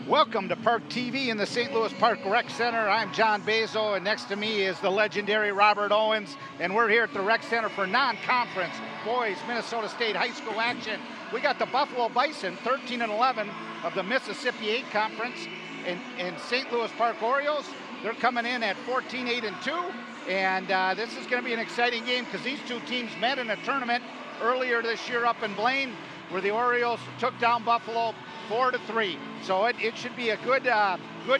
Welcome to Park TV in the St. Louis Park Rec Center. I'm John Bazo, and next to me is the legendary Robert Owens, and we're here at the Rec Center for non-conference boys Minnesota State high school action. We got the Buffalo Bison, 13-11 of the Mississippi 8 Conference, and St. Louis Park Orioles. They're coming in at 14-8-2, and this is going to be an exciting game because these two teams met in a tournament earlier this year up in Blaine, where the Orioles took down Buffalo 4-3. So it should be a good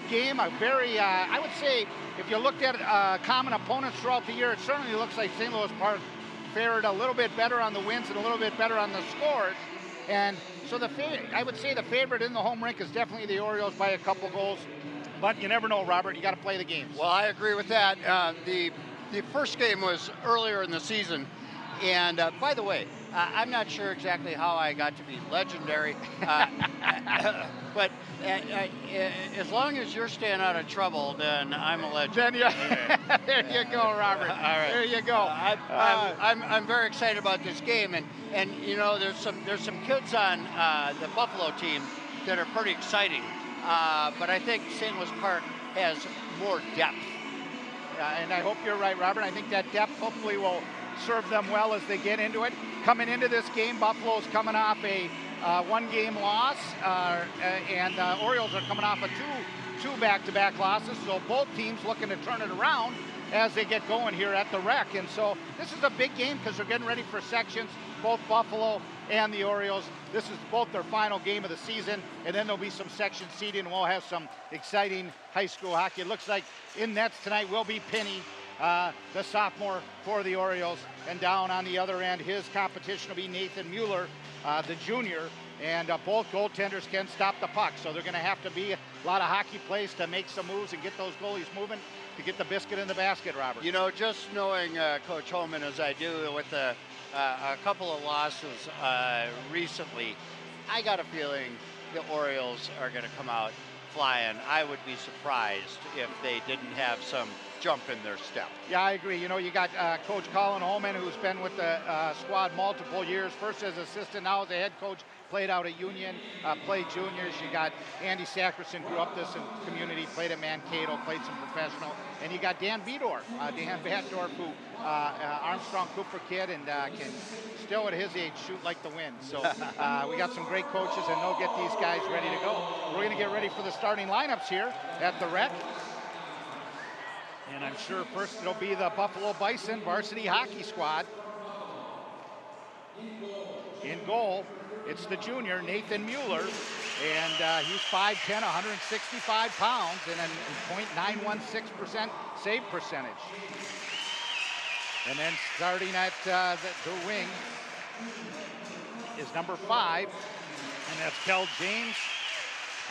game. A very, I would say, if you looked at common opponents throughout the year, it certainly looks like St. Louis Park fared a little bit better on the wins and a little bit better on the scores. And so I would say the favorite in the home rink is definitely the Orioles by a couple goals. But you never know, Robert. You got to play the games. Well, I agree with that. The first game was earlier in the season. And by the way, I'm not sure exactly how I got to be legendary, but as long as you're staying out of trouble, then I'm a legend. Then there you go, Robert. All right. There you go. I'm very excited about this game, and you know there's some kids on the Buffalo team that are pretty exciting, but I think St. Louis Park has more depth. And I hope you're right, Robert. I think that depth hopefully will serve them well as they get into it. Coming into this game, Buffalo's coming off a one-game loss, and Orioles are coming off of two back-to-back losses. So both teams looking to turn it around as they get going here at the Rec. And so this is a big game because they're getting ready for sections, both Buffalo and the Orioles. This is both their final game of the season, and then there'll be some section seeding, and we'll have some exciting high school hockey. It looks like in nets tonight will be Penny, the sophomore for the Orioles, and down on the other end, his competition will be Nathan Mueller, the junior, and both goaltenders can stop the puck, so they're going to have to be a lot of hockey plays to make some moves and get those goalies moving to get the biscuit in the basket, Robert. You know, just knowing Coach Holman as I do with a couple of losses recently, I got a feeling the Orioles are going to come out flying. I would be surprised if they didn't have some jump in their step. Yeah, I agree. You know, you got Coach Colin Holman, who's been with the squad multiple years, first as assistant, now as a head coach, played out at Union, played juniors. You got Andy Sackerson, grew up this community, played at Mankato, played some professional. And you got Dan Bedorf, who Armstrong Cooper kid, and can still at his age shoot like the wind. So we got some great coaches, and they'll get these guys ready to go. We're going to get ready for the starting lineups here at the Rec. And I'm sure first it'll be the Buffalo Bison varsity hockey squad. In goal, it's the junior, Nathan Mueller, and he's 5'10", 165 pounds, and a .916% save percentage. And then starting at the wing is number 5, and that's Kel James.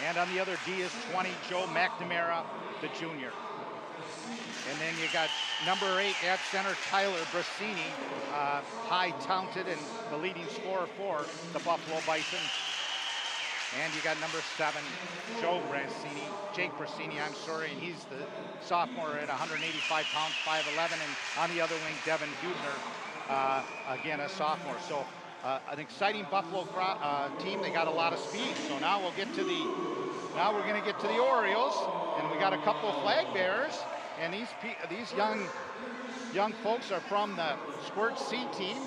And on the other D is 20, Joe McNamara, the junior. And then you got number 8 at center, Tyler Brasini, high talented and the leading scorer for the Buffalo Bison. And you got number 7, Jake Brasini, and he's the sophomore at 185 pounds, 5'11", and on the other wing, Devin Hubner, again a sophomore. So an exciting Buffalo team. They got a lot of speed. So now we're going to get to the Orioles, and we got a couple of flag bearers. And these young folks are from the Squirt C team.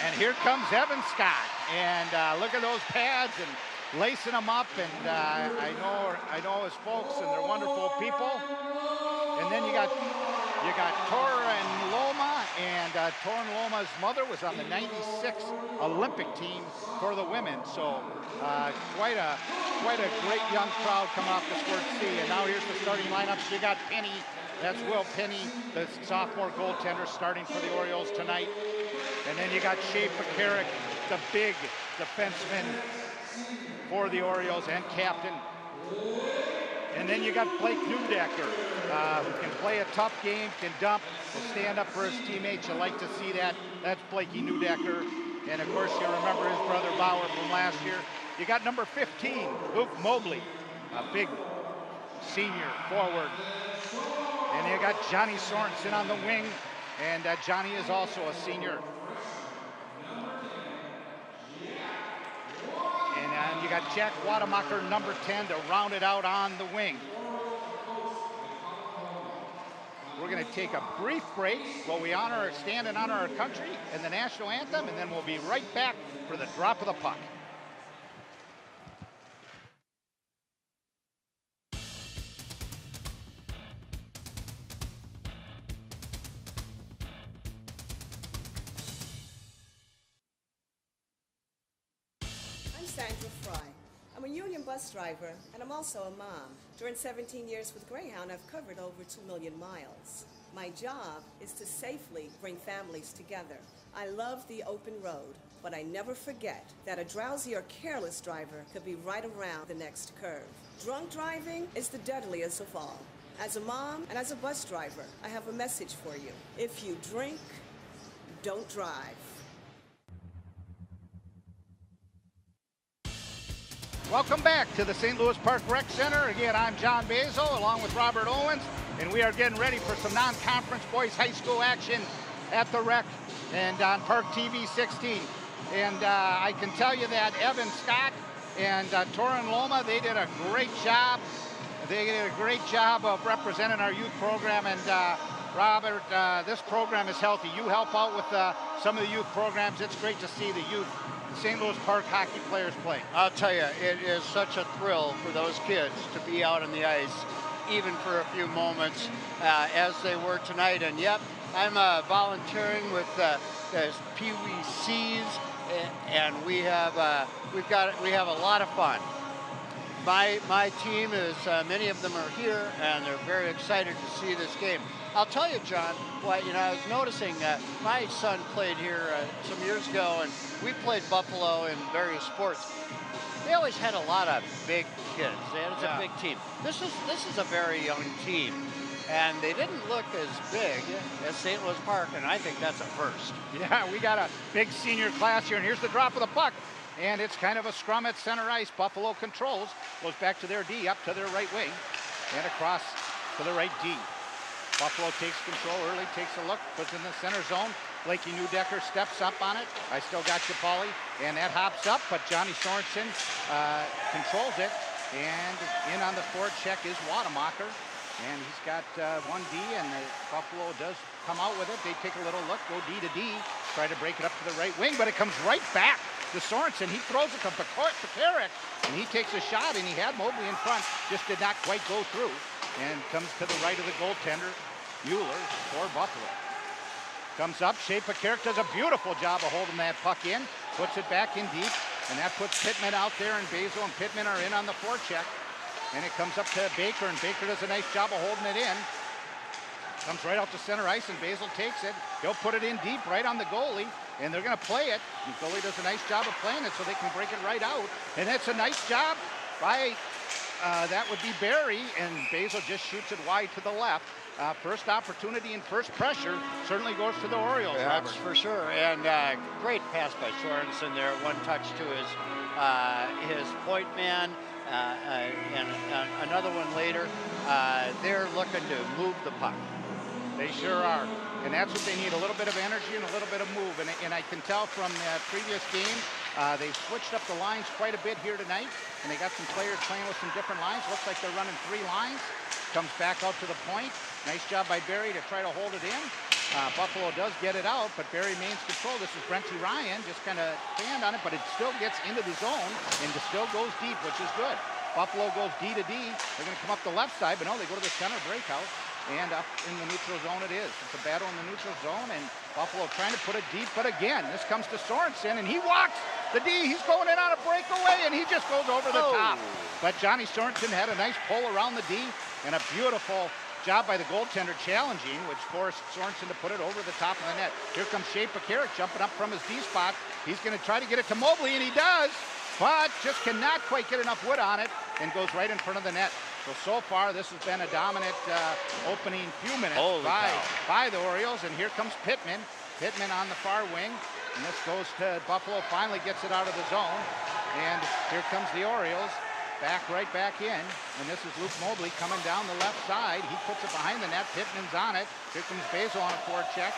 And here comes Evan Scott. And look at those pads and lacing them up. And I know his folks, and they're wonderful people. And then you got Torin Loma, and Torin Loma's mother was on the '96 Olympic team for the women. So quite a great young crowd coming off the Squirt C. And now here's the starting lineups. You got Penny, that's Will Penny, the sophomore goaltender, starting for the Orioles tonight. And then you got Shea Pekarik, the big defenseman for the Orioles and captain. And then you got Blake Neudecker, who can play a tough game, can dump, will stand up for his teammates. You like to see that. That's Blakey Neudecker. And of course, you remember his brother Bauer from last year. You got number 15, Luke Mobley, a big senior forward. And you got Johnny Sorensen on the wing, and Johnny is also a senior. got Jack Wademacher, number 10, to round it out on the wing. We're going to take a brief break while we stand and honor our country and the national anthem, and then we'll be right back for the drop of the puck. I'm Sandra Fry. I'm a union bus driver, and I'm also a mom. During 17 years with Greyhound, I've covered over 2 million miles. My job is to safely bring families together. I love the open road, but I never forget that a drowsy or careless driver could be right around the next curve. Drunk driving is the deadliest of all. As a mom and as a bus driver, I have a message for you. If you drink, don't drive. Welcome back to the St. Louis Park Rec Center. Again, I'm John Basil along with Robert Owens, and we are getting ready for some non-conference boys high school action at the Rec and on ParkTV 16. And I can tell you that Evan Scott and Torin Loma, they did a great job. They did a great job of representing our youth program. And Robert, this program is healthy. You help out with some of the youth programs. It's great to see the youth, the St. Louis Park hockey players play. I'll tell you, it is such a thrill for those kids to be out on the ice, even for a few moments, as they were tonight. And yep, I'm volunteering with the Pee Wee C's, and we have a lot of fun. My team is, many of them are here, and they're very excited to see this game. I'll tell you, John, I was noticing my son played here some years ago, and we played Buffalo in various sports. They always had a lot of big kids. It was a big team. This is a very young team, and they didn't look as big as St. Louis Park, and I think that's a first. Yeah, we got a big senior class here, and here's the drop of the puck. And it's kind of a scrum at center ice. Buffalo controls, goes back to their D, up to their right wing, and across to the right D. Buffalo takes control early, takes a look, puts in the center zone. Blakey Newdecker steps up on it. I still got you, Paulie. And that hops up, but Johnny Sorensen controls it. And in on the forward check is Wademacher. And he's got 1D, and Buffalo does come out with it. They take a little look, go D to D, try to break it up to the right wing, but it comes right back to Sorensen. He throws it to Pekarek, and he takes a shot, and he had Mobley in front, just did not quite go through, and comes to the right of the goaltender, Mueller, for Buffalo. Comes up, Shea Pekarek does a beautiful job of holding that puck in, puts it back in deep, and that puts Pittman out there, and Basil and Pittman are in on the forecheck. And it comes up to Baker, and Baker does a nice job of holding it in. Comes right out to center ice, and Basil takes it. He'll put it in deep right on the goalie, and they're going to play it. The goalie does a nice job of playing it so they can break it right out. And it's a nice job by, that would be Barry, and Basil just shoots it wide to the left. First opportunity and first pressure certainly goes to the Orioles, That's Robert. for sure. And great pass by Sorensen there. One touch to his point man. And another one later. They're looking to move the puck. They sure are. And that's what they need, a little bit of energy and a little bit of move. And I can tell from the previous game, they've switched up the lines quite a bit here tonight. And they got some players playing with some different lines. Looks like they're running 3 lines. Comes back out to the point. Nice job by Barry to try to hold it in. Buffalo does get it out, but Barry maintains control. This is Brenty Ryan, just kind of stand on it, but it still gets into the zone and it still goes deep, which is good. Buffalo goes D to D. They're going to come up the left side, but no, they go to the center breakout, and up in the neutral zone it is. It's a battle in the neutral zone, and Buffalo trying to put it deep, but again, this comes to Sorensen, and he walks the D. He's going in on a breakaway, and he just goes over the top. But Johnny Sorensen had a nice pull around the D, and a beautiful job by the goaltender challenging, which forced Sorensen to put it over the top of the net. Here comes Shea Pekarek jumping up from his D spot. He's going to try to get it to Mobley, and he does, but just cannot quite get enough wood on it and goes right in front of the net. So far, this has been a dominant opening few minutes by the Orioles, and here comes Pittman. Pittman on the far wing, and this goes to Buffalo, finally gets it out of the zone, and here comes the Orioles. Right back in, and this is Luke Mobley coming down the left side. He puts it behind the net. Pittman's on it. Here comes Basil on a forecheck.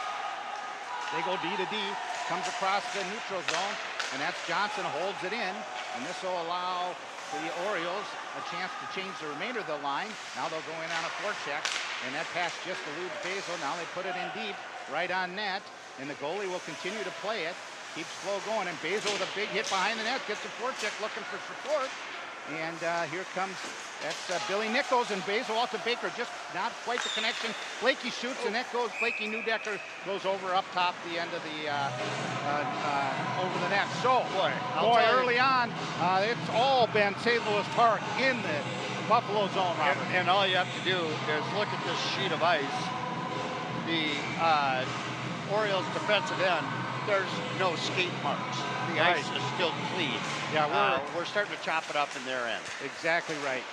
They go D to D, comes across the neutral zone, and that's Johnson holds it in. and this will allow the Orioles a chance to change the remainder of the line. Now they'll go in on a forecheck, and that pass just eludes Basil. Now they put it in deep, right on net, and the goalie will continue to play it. Keeps flow going, and Basil with a big hit behind the net, gets a forecheck looking for support. And here comes, that's Billy Nichols, and Basil out to Baker, just not quite the connection. Blakey shoots, and that goes, Blakey Newdecker goes over up top the end of the, over the net. So, boy, early on, it's all been St. Louis Park in the Buffalo zone, Robert. And all you have to do is look at this sheet of ice. The Orioles defensive end, there's no skate marks. The ice is still clean. Yeah, we're starting to chop it up in their end. Exactly right.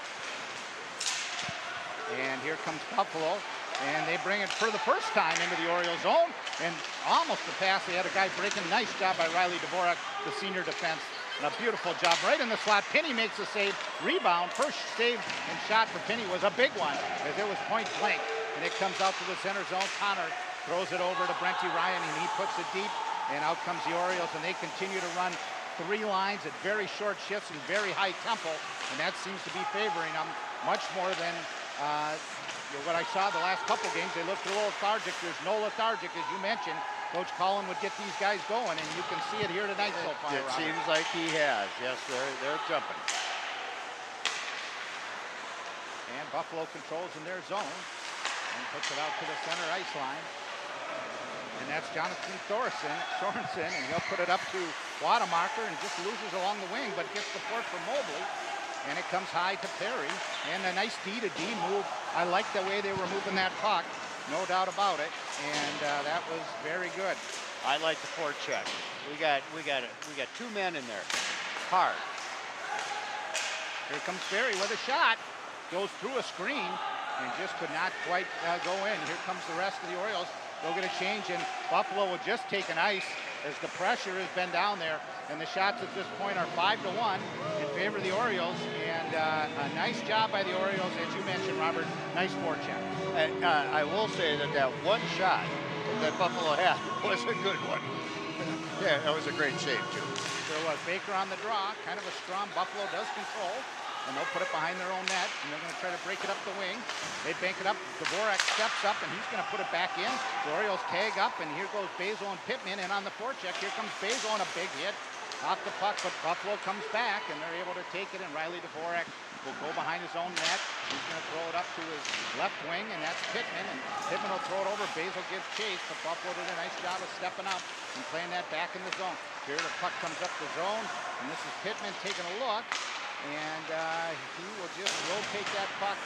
And here comes Buffalo, and they bring it for the first time into the Orioles zone, and almost a pass. They had a guy breaking. Nice job by Riley Dvorak, the senior defense. And a beautiful job right in the slot. Penny makes a save. Rebound. First save and shot for Penny was a big one, as it was point blank. And it comes out to the center zone. Connor throws it over to Brenty Ryan, and he puts it deep. And out comes the Orioles, and they continue to run 3 lines at very short shifts and very high tempo, and that seems to be favoring them much more than what I saw the last couple games. They looked a little lethargic. There's no lethargic, as you mentioned. Coach Cullen would get these guys going, and you can see it here tonight so far. It seems like he has. Yes, they're jumping. And Buffalo controls in their zone and puts it out to the center ice line. And that's Jonathan Sorensen, and he'll put it up to Wademacher and just loses along the wing, but gets support from Mobley. And it comes high to Perry. And a nice D-to-D move. I like the way they were moving that puck, no doubt about it. And that was very good. I like the forecheck. We got 2 men in there. Hard. Here comes Perry with a shot. Goes through a screen and just could not quite go in. Here comes the rest of the Orioles. They'll get a change, and Buffalo will just take an ice as the pressure has been down there. And the shots at this point are 5-1 in favor of the Orioles. And a nice job by the Orioles, as you mentioned, Robert. Nice forecheck. I will say that one shot that Buffalo had was a good one. Yeah, that was a great save, too. There was Baker on the draw, kind of a strong. Buffalo does control. And they'll put it behind their own net, and they're going to try to break it up the wing. They bank it up. Dvorak steps up, and he's going to put it back in. The Orioles tag up, and here goes Basil and Pittman. And on the forecheck, here comes Basil on a big hit off the puck, but Buffalo comes back, and they're able to take it. And Riley Dvorak will go behind his own net. He's going to throw it up to his left wing, and that's Pittman. And Pittman will throw it over. Basil gives chase, but Buffalo did a nice job of stepping up and playing that back in the zone. Here the puck comes up the zone, and this is Pittman taking a look. And he will just rotate that puck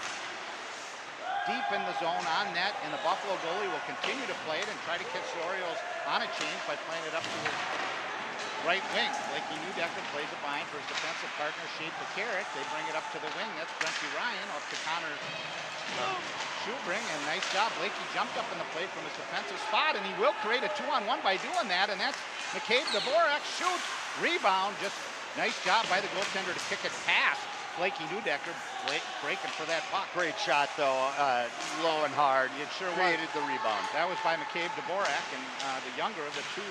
deep in the zone on net, and the Buffalo goalie will continue to play it and try to catch the Orioles on a change by playing it up to his right wing. Blakey Newdecker plays it behind for his defensive partner, Shea Pekarik. They bring it up to the wing. That's Brenty Ryan off to Connor Schubring, and nice job. Blakey jumped up in the play from his defensive spot, and he will create a 2-on-1 by doing that, and that's McCabe. Dvorak shoots, rebound, just nice job by the goaltender to kick it past Blakey Newdecker, breaking for that puck. Great shot, though, low and hard. It sure created the rebound. That was by McCabe Dvorak, and the younger of the 2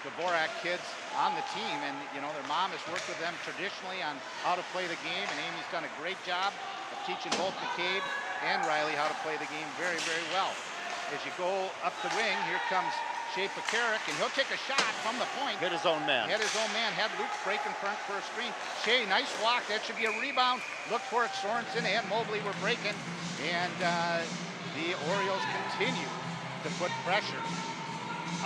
Dvorak kids on the team. And, you know, their mom has worked with them traditionally on how to play the game, and Amy's done a great job of teaching both McCabe and Riley how to play the game very, very well. As you go up the wing, here comes Shea Pekarik, and he'll take a shot from the point. Hit his own man. Hit his own man. Had Luke break in front for a screen. Shea, nice block. That should be a rebound. Look for it. Sorensen and Mobley were breaking. And the Orioles continue to put pressure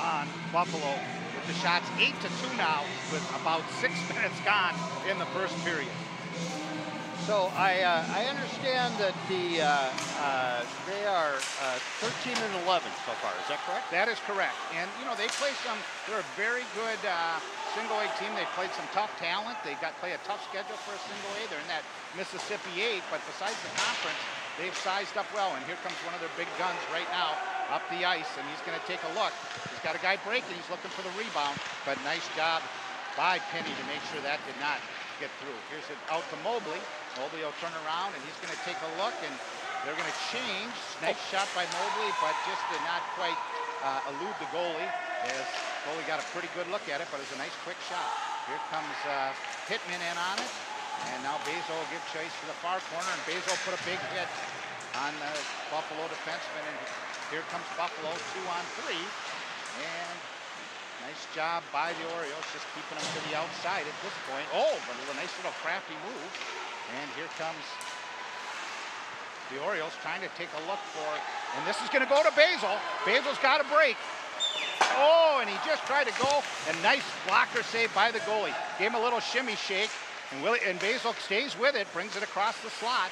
on Buffalo with the shots 8-2 now with about 6 minutes gone in the first period. So I understand that they are 13-11 so far. Is that correct? That is correct. And you know they're a very good single A team. They played some tough talent. They play a tough schedule for a single A. They're in that Mississippi 8, but besides the conference, they've sized up well. And here comes one of their big guns right now up the ice, and he's going to take a look. He's got a guy breaking. He's looking for the rebound, but nice job by Penny to make sure that did not get through. Here's it out to Mobley. Mobley will turn around, and he's going to take a look, and they're going to change. Nice shot by Mobley, but just did not quite elude the goalie. As goalie got a pretty good look at it, but it was a nice quick shot. Here comes Pittman in on it. And now Basil will give chase to the far corner, and Basil put a big hit on the Buffalo defenseman. And here comes Buffalo, 2-on-3. And nice job by the Orioles, just keeping them to the outside at this point. Oh, but a nice little crafty move. And here comes the Orioles trying to take a look for it. And this is going to go to Basil. Basil's got a break. Oh, and he just tried to go. And nice blocker save by the goalie. Gave him a little shimmy shake. And Basil stays with it, brings it across the slot.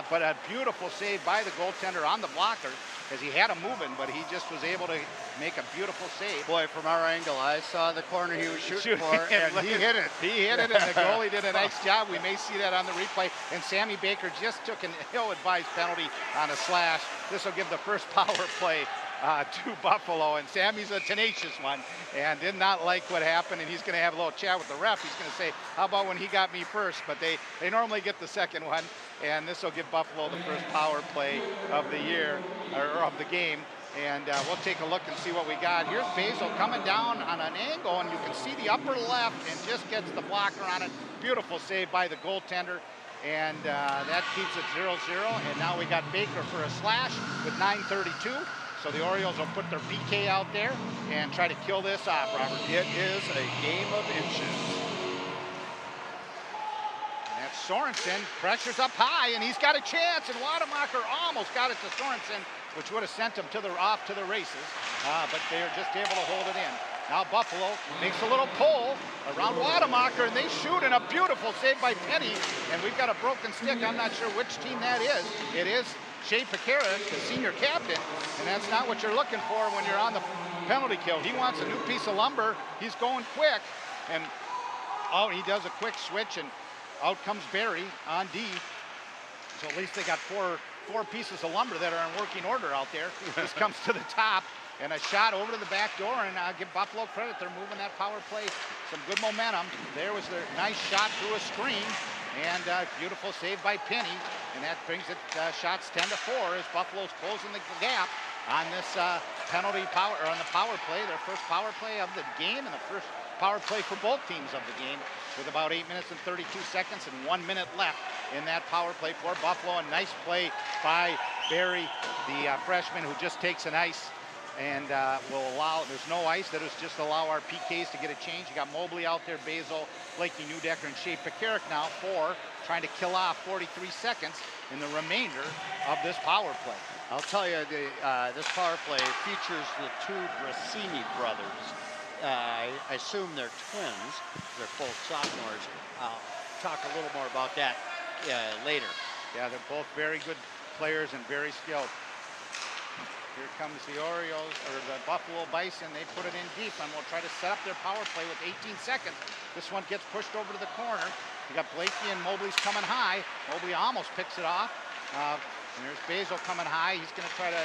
But a beautiful save by the goaltender on the blocker, because he had him moving, but he just was able to make a beautiful save. Boy, from our angle, I saw the corner he was shooting for, and he hit it. He hit it, and the goalie did a nice job. We may see that on the replay. And Sammy Baker just took an ill-advised penalty on a slash. This will give the first power play to Buffalo, and Sammy's a tenacious one and did not like what happened, and he's going to have a little chat with the ref. He's going to say, how about when he got me first? But they normally get the second one, and this will give Buffalo the first power play of the year, or of the game. And we'll take a look and see what we got. Here's Basil coming down on an angle, and you can see the upper left, and just gets the blocker on it. Beautiful save by the goaltender. And that keeps it 0-0, and now we got Baker for a slash with 9:32. So the Orioles will put their PK out there and try to kill this off, Robert. It is a game of inches. And that's Sorensen. Pressure's up high, and he's got a chance. And Wademacher almost got it to Sorensen, which would have sent him off to the races. But they're just able to hold it in. Now Buffalo makes a little pull around Wademacher, and they shoot, and a beautiful save by Penny. And we've got a broken stick. I'm not sure which team that is. It is Shea Pekara, the senior captain, and that's not what you're looking for when you're on the penalty kill. He wants a new piece of lumber. He's going quick, and oh, he does a quick switch, and out comes Barry on D. So at least they got four pieces of lumber that are in working order out there. This comes to the top, and a shot over to the back door, and I'll give Buffalo credit. They're moving that power play. Some good momentum. There was their nice shot through a screen, and beautiful save by Penny. And that brings it shots 10-4 as Buffalo's closing the gap on this on the power play, their first power play of the game, and the first power play for both teams of the game, with about 8 minutes and 32 seconds and 1 minute left in that power play for Buffalo. A nice play by Barry, the freshman, who just takes an ice and will allow, there's no ice, that is just allow our PKs to get a change. You got Mobley out there, Basil, Blakey Newdecker, and Shea Pekara now trying to kill off 43 seconds in the remainder of this power play. I'll tell you, this power play features the two Brasini brothers. I assume they're twins. They're both sophomores. I'll talk a little more about that later. Yeah, they're both very good players and very skilled. Here comes the Orioles, or the Buffalo Bison. They put it in deep, and we'll try to set up their power play with 18 seconds. This one gets pushed over to the corner. You got Blakey, and Mobley's coming high. Mobley almost picks it off. And there's Basil coming high. He's going to try to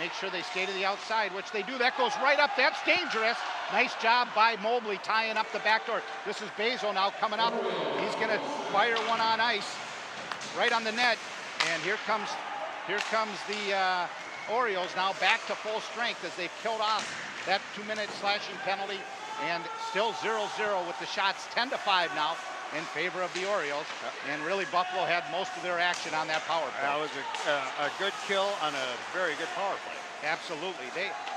make sure they stay to the outside, which they do. That goes right up. That's dangerous. Nice job by Mobley tying up the back door. This is Basil now coming up. He's going to fire one on ice right on the net. And here comes the Orioles now back to full strength as they've killed off that 2-minute slashing penalty, and still 0-0 with the shots 10-5 now in favor of the Orioles. And really Buffalo had most of their action on that power play. That was a good kill on a very good power play. Absolutely.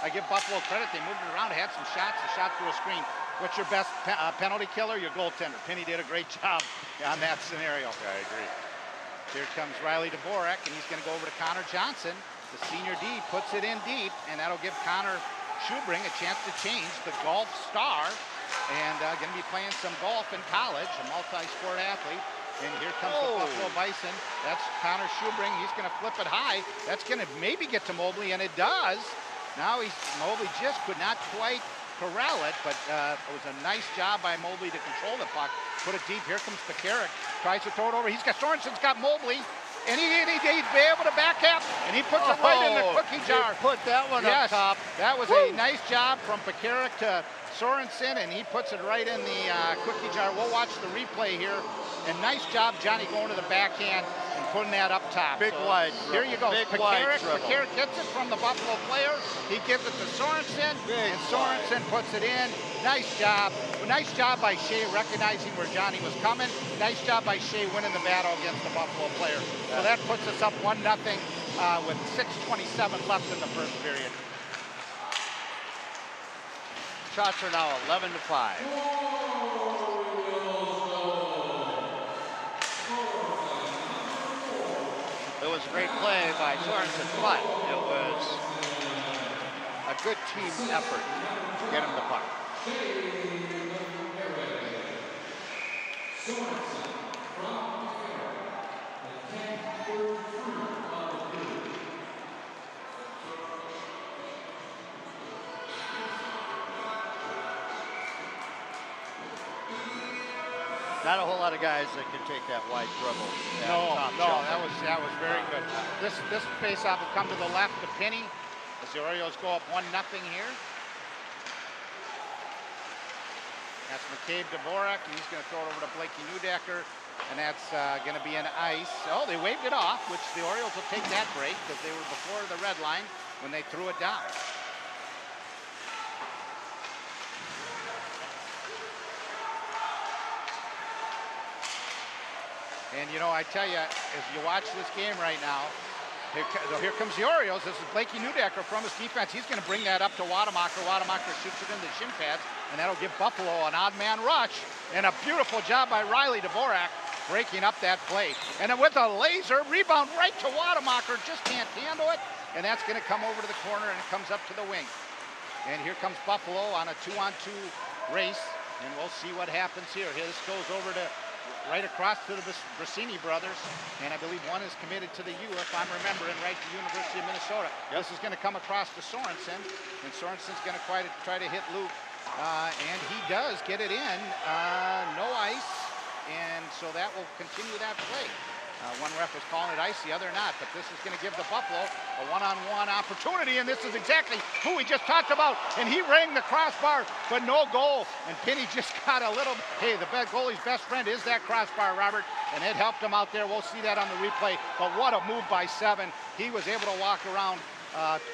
I give Buffalo credit. They moved it around, had some shots, a shot through a screen. What's your best penalty killer? Your goaltender. Penny did a great job on that scenario. Yeah, I agree. Here comes Riley Dvorak, and he's going to go over to Connor Johnson. The senior D puts it in deep, and that'll give Connor Schubring a chance to change, the golf star, and going to be playing some golf in college, a multi-sport athlete. And here comes the Buffalo Bison. That's Connor Schubring. He's going to flip it high. That's going to maybe get to Mobley, and it does. Now Mobley just could not quite corral it, but it was a nice job by Mobley to control the puck. Put it deep. Here comes Pekara. Tries to throw it over. Sorensen's got Mobley. And he'd be able to backhand, and he puts it right in the cookie jar. Put that one up top. That was a nice job from Pekara to Sorensen, and he puts it right in the cookie jar. We'll watch the replay here. And nice job, Johnny, going to the backhand and putting that up top. Big wide dribble. Here you go. Pekara gets it from the Buffalo player. He gives it to Sorensen, and Sorensen puts it in. nice job. Nice job by Shea recognizing where Johnny was coming. Nice job by Shea winning the battle against the Buffalo player. So that puts us up 1-0 with 6:27 left in the first period. Shots are now 11-5. It was a great play by Sorensen, but it was a good team effort to get him the puck. Not a whole lot of guys that can take that wide dribble. No, that was very good. This faceoff will come to the left to Penny as the Orioles go up 1-0 here. That's McCabe Dvorak. He's going to throw it over to Blakey Newdecker, and that's going to be an ice. Oh, they waved it off, which the Orioles will take that break because they were before the red line when they threw it down. And, you know, I tell you, as you watch this game right now, here comes the Orioles. This is Blakey Newdecker from his defense. He's going to bring that up to Wademacher. Wademacher shoots it into the shin pads, and that'll give Buffalo an odd man rush. And a beautiful job by Riley Dvorak breaking up that play. And then with a laser, rebound right to Wademacher. Just can't handle it. And that's going to come over to the corner, and it comes up to the wing. And here comes Buffalo on a 2-on-2 race. And we'll see what happens here. This goes over to right across to the Brasini brothers, and I believe one is committed to the U, if I'm remembering right, the University of Minnesota. Yep. This is going to come across to Sorensen, and Sorensen's going to try to hit Luke, and he does get it in. No ice, and so that will continue that play. One ref was calling it ice, the other not, but this is going to give the Buffalo a one-on-one opportunity, and this is exactly who we just talked about, and he rang the crossbar, but no goal, and Penny just got a little, hey, the goalie's best friend is that crossbar, Robert, and it helped him out there. We'll see that on the replay, but what a move by Seven. He was able to walk around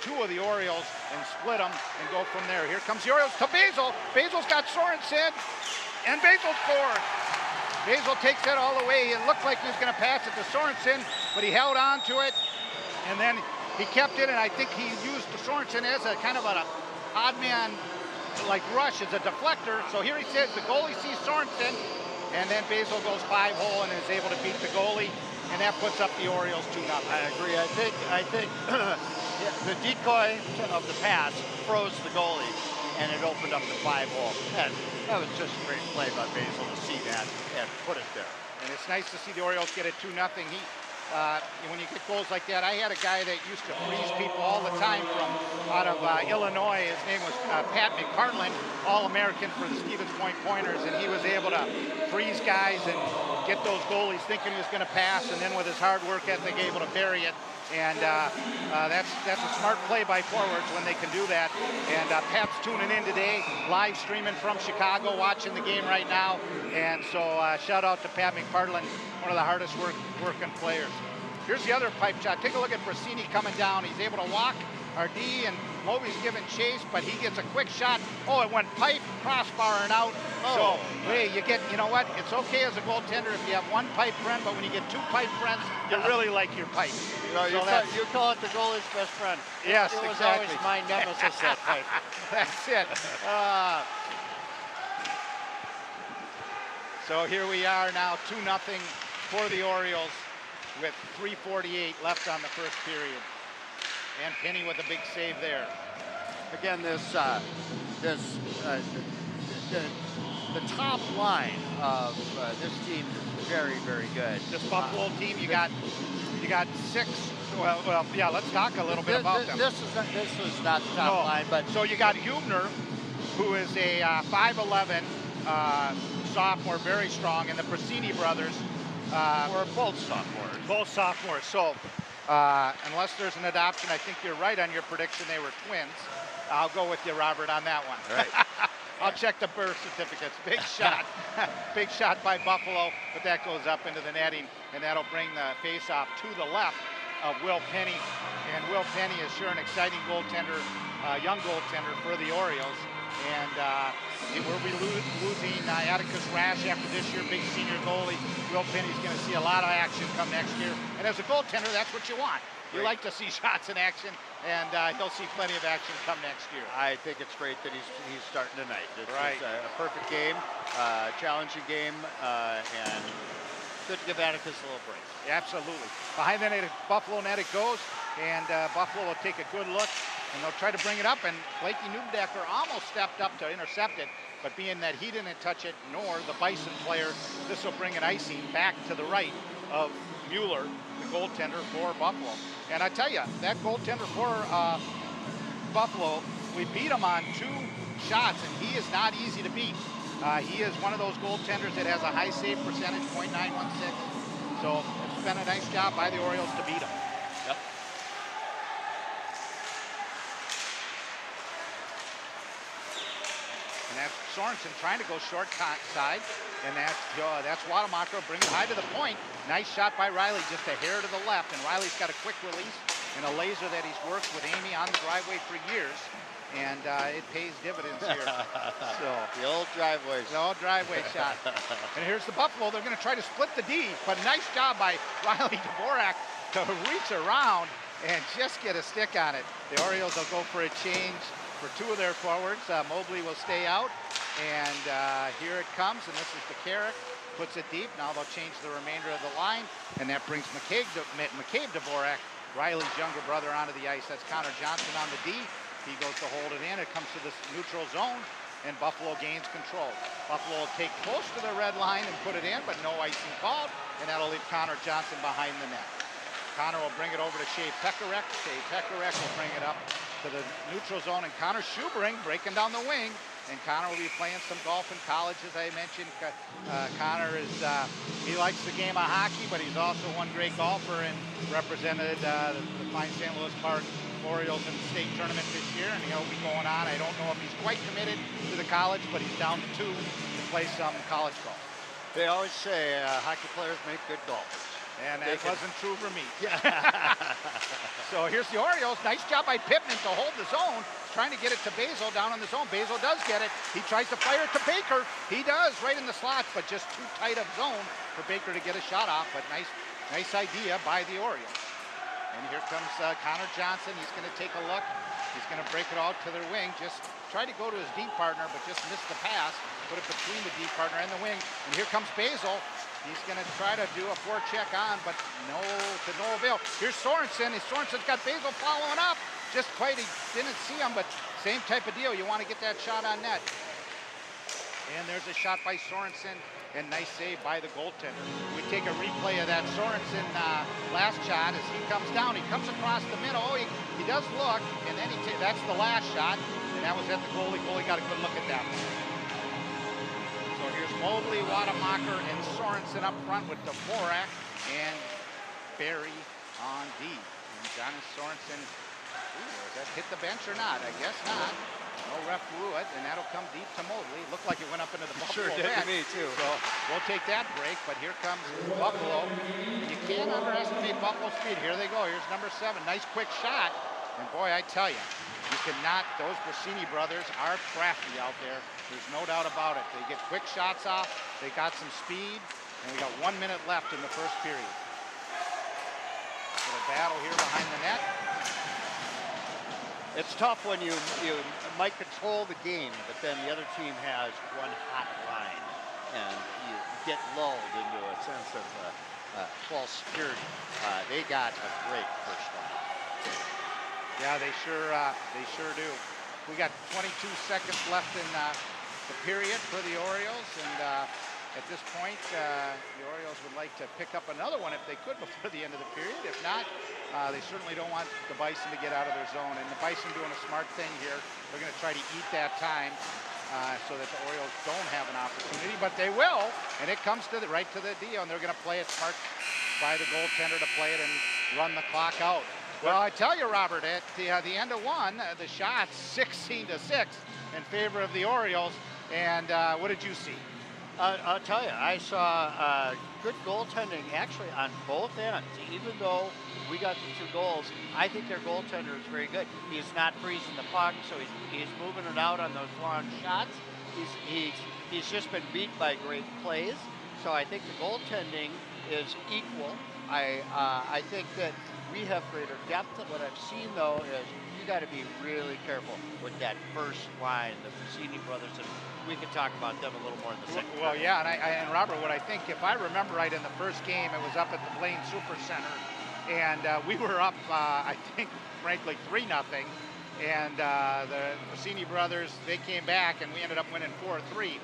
two of the Orioles and split them and go from there. Here comes the Orioles to Basil. Basil's got Sorensen, and Basil scored. Basil takes that all the way. It looked like he was going to pass it to Sorensen, but he held on to it, and then he kept it, and I think he used Sorensen as a kind of an odd man, like rush, as a deflector. So here he says the goalie sees Sorensen, and then Basil goes 5-hole and is able to beat the goalie, and that puts up the Orioles 2-0. I agree. I think the decoy of the pass froze the goalie, and it opened up the 5-hole. And that was just a great play by Basil to see that and put it there. And it's nice to see the Orioles get it 2-0. When you get goals like that, I had a guy that used to freeze people all the time from out of Illinois. His name was Pat McPartland, All-American for the Stevens Point Pointers, and he was able to freeze guys and get those goalies thinking he was going to pass, and then with his hard work ethic, able to bury it. And that's a smart play by forwards when they can do that. And Pat's tuning in today, live streaming from Chicago, watching the game right now. And so shout out to Pat McPartland, one of the hardest working players. Here's the other pipe shot. Take a look at Brasini coming down. He's able to walk RD, and Moby's giving chase, but he gets a quick shot. Oh, it went pipe, crossbar, and out. Oh. So, hey, you know what? It's okay as a goaltender if you have one pipe friend, but when you get two pipe friends, you really like your pipe. You know, you call it the goalie's best friend. Yes, it was exactly. always my nemesis, that pipe. That's it. So here we are now, 2-0 for the Orioles with 3:48 left on the first period. And Penny with a big save there. Again, the top line of this team is very, very good. This Buffalo team, you got six. Well, yeah. Let's talk a little bit about them. This is not the top line, but so you got Hubner, who is a 5'11" sophomore, very strong, and the Brasini brothers were both sophomores. Both sophomores. So unless there's an adoption, I think you're right on your prediction. They were twins. I'll go with you, Robert, on that one. Right. I'll check the birth certificates. Big shot. Big shot by Buffalo, but that goes up into the netting, and that'll bring the faceoff to the left of Will Penny. And Will Penny is sure an exciting goaltender, young goaltender for the Orioles. And we'll be losing Atticus Rash after this year, big senior goalie. Will Penny's going to see a lot of action come next year. And as a goaltender, that's what you want. You like to see shots in action, and he'll see plenty of action come next year. I think it's great that he's starting tonight. It's a perfect game, challenging game, and good to give Atticus a little break. Absolutely. Behind the net, Buffalo net it goes, and Buffalo will take a good look, and they'll try to bring it up, and Blakey Neubendecker almost stepped up to intercept it, but being that he didn't touch it, nor the Bison player, this will bring an icing back to the right of Mueller, the goaltender for Buffalo. And I tell you, that goaltender for Buffalo, we beat him on 2 shots, and he is not easy to beat. He is one of those goaltenders that has a high save percentage, .916. So it's been a nice job by the Orioles to beat him. Yep. And that's Sorensen trying to go short side, and that's Wademacher, bring it high to the point. Nice shot by Riley, just a hair to the left, and Riley's got a quick release and a laser that he's worked with Amy on the driveway for years, and it pays dividends here. So the old driveway. The old driveway shot. And here's the Buffalo. They're going to try to split the D, but nice job by Riley Dvorak to reach around and just get a stick on it. The Orioles will go for a change for 2 of their forwards. Mobley will stay out, and here it comes, and this is the Carrick, puts it deep. Now they'll change the remainder of the line, and that brings McCabe Dvorak, Riley's younger brother, onto the ice. That's Connor Johnson on the D. He goes to hold it in. It comes to this neutral zone, and Buffalo gains control. Buffalo will take close to the red line and put it in, but no icing called, and that'll leave Connor Johnson behind the net. Connor will bring it over to Shea Pekarek. Shea Pekarek will bring it up to the neutral zone, and Connor Schubering breaking down the wing. And Connor will be playing some golf in college, as I mentioned. Connor is, he likes the game of hockey, but he's also one great golfer and represented the fine St. Louis Park Orioles in the state tournament this year, and he'll be going on. I don't know if he's quite committed to the college, but he's down to 2 to play some college golf. They always say hockey players make good golfers. And that wasn't true for me. So here's the Orioles. Nice job by Pittman to hold the zone. Trying to get it to Basil down on the zone. Basil does get it. He tries to fire it to Baker. He does, right in the slots, but just too tight of zone for Baker to get a shot off. But nice idea by the Orioles. And here comes Connor Johnson. He's going to take a look. He's going to break it out to their wing. Just try to go to his D partner, but just missed the pass. Put it between the D partner and the wing. And here comes Basil. He's going to try to do a forecheck on, but no avail. Here's Sorensen. Sorensen's got Basil following up. Just quite, he didn't see him, but same type of deal. You want to get that shot on net. And there's a shot by Sorensen, and nice save by the goaltender. We take a replay of that Sorensen last shot as he comes down. He comes across the middle. Oh, he does look, and then that's the last shot, and that was at the goalie. Goalie got a good look at that one. So here's Mobley, Wademacher, and Sorensen up front with Dvorak and Barry on D. And Jonas Sorensen, does that hit the bench or not? I guess not. No ref blew it, and that'll come deep to Mobley. Looked like it went up into the Buffalo bench. Sure did to me, too. So we'll take that break, but here comes Buffalo. You can't underestimate Buffalo's speed. Here they go. Here's number 7. Nice quick shot. And boy, I tell you, you cannot, those Brasini brothers are crafty out there. There's no doubt about it. They get quick shots off. They got some speed, and we got 1 minute left in the first period. So a battle here behind the net. It's tough when you might control the game, but then the other team has one hot line, and you get lulled into a sense of false security. They got a great first line. Yeah, they sure do. We got 22 seconds left in the period for the Orioles, and at this point, the Orioles would like to pick up another one if they could before the end of the period. If not, they certainly don't want the Bison to get out of their zone. And the Bison doing a smart thing here. They're going to try to eat that time so that the Orioles don't have an opportunity, but they will. And it comes to right to the deal, and they're going to play it smart by the goaltender to play it and run the clock out. Well, I tell you, Robert, at the end of one, the shots 16-6 in favor of the Orioles. And what did you see? I'll tell you, I saw good goaltending actually on both ends. Even though we got the 2 goals. I think their goaltender is very good. He's not freezing the puck, so he's moving it out on those long shots. He's just been beat by great plays. So I think the goaltending is equal. I think that we have greater depth. What I've seen though is you got to be really careful with that first line, the Cassini brothers, and we can talk about them a little more in the second. Well, yeah, and Robert, what I think, if I remember right, in the first game, it was up at the Blaine Super Center, and we were up, I think, frankly, 3-0, and the Cassini brothers, they came back, and we ended up winning 4-3,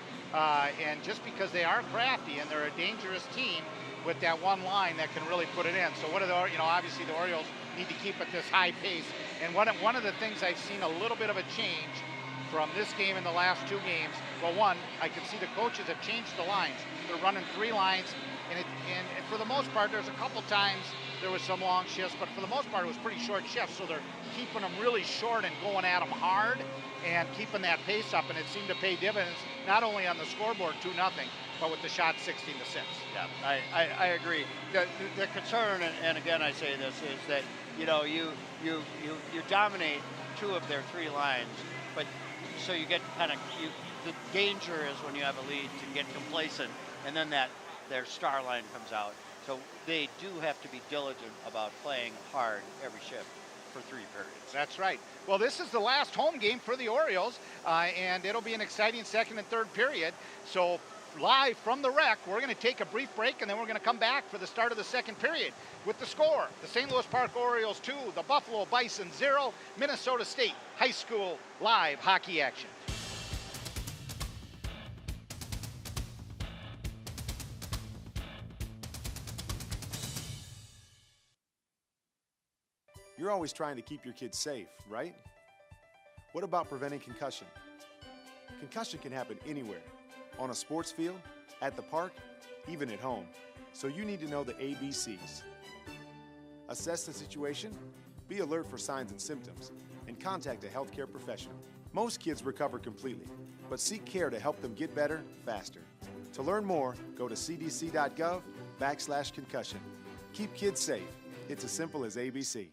and just because they are crafty and they're a dangerous team with that one line that can really put it in. So what are the, obviously the Orioles need to keep at this high pace, and one of the things I've seen a little bit of a change from this game and the last 2 games. Well, one, I can see the coaches have changed the lines. They're running 3 lines, and for the most part, there's a couple times there was some long shifts, but for the most part, it was pretty short shifts. So they're keeping them really short and going at them hard and keeping that pace up, and it seemed to pay dividends not only on the scoreboard 2-0, but with the shot 16-6. Yeah, I agree. The concern, and again I say this, is that you dominate 2 of their 3 lines, but so you get the danger is when you have a lead to get complacent, and then their star line comes out. So they do have to be diligent about playing hard every shift for 3 periods. That's right. Well, this is the last home game for the Orioles, and it'll be an exciting second and third period. So live from the rec, we're going to take a brief break, and then we're going to come back for the start of the second period with the score. The St. Louis Park Orioles 2, the Buffalo Bison 0, Minnesota State High School live hockey action. You're always trying to keep your kids safe, right? What about preventing concussion? Concussion can happen anywhere, on a sports field, at the park, even at home. So you need to know the ABCs. Assess the situation, be alert for signs and symptoms, and contact a healthcare professional. Most kids recover completely, but seek care to help them get better faster. To learn more, go to cdc.gov/concussion. Keep kids safe. It's as simple as ABC.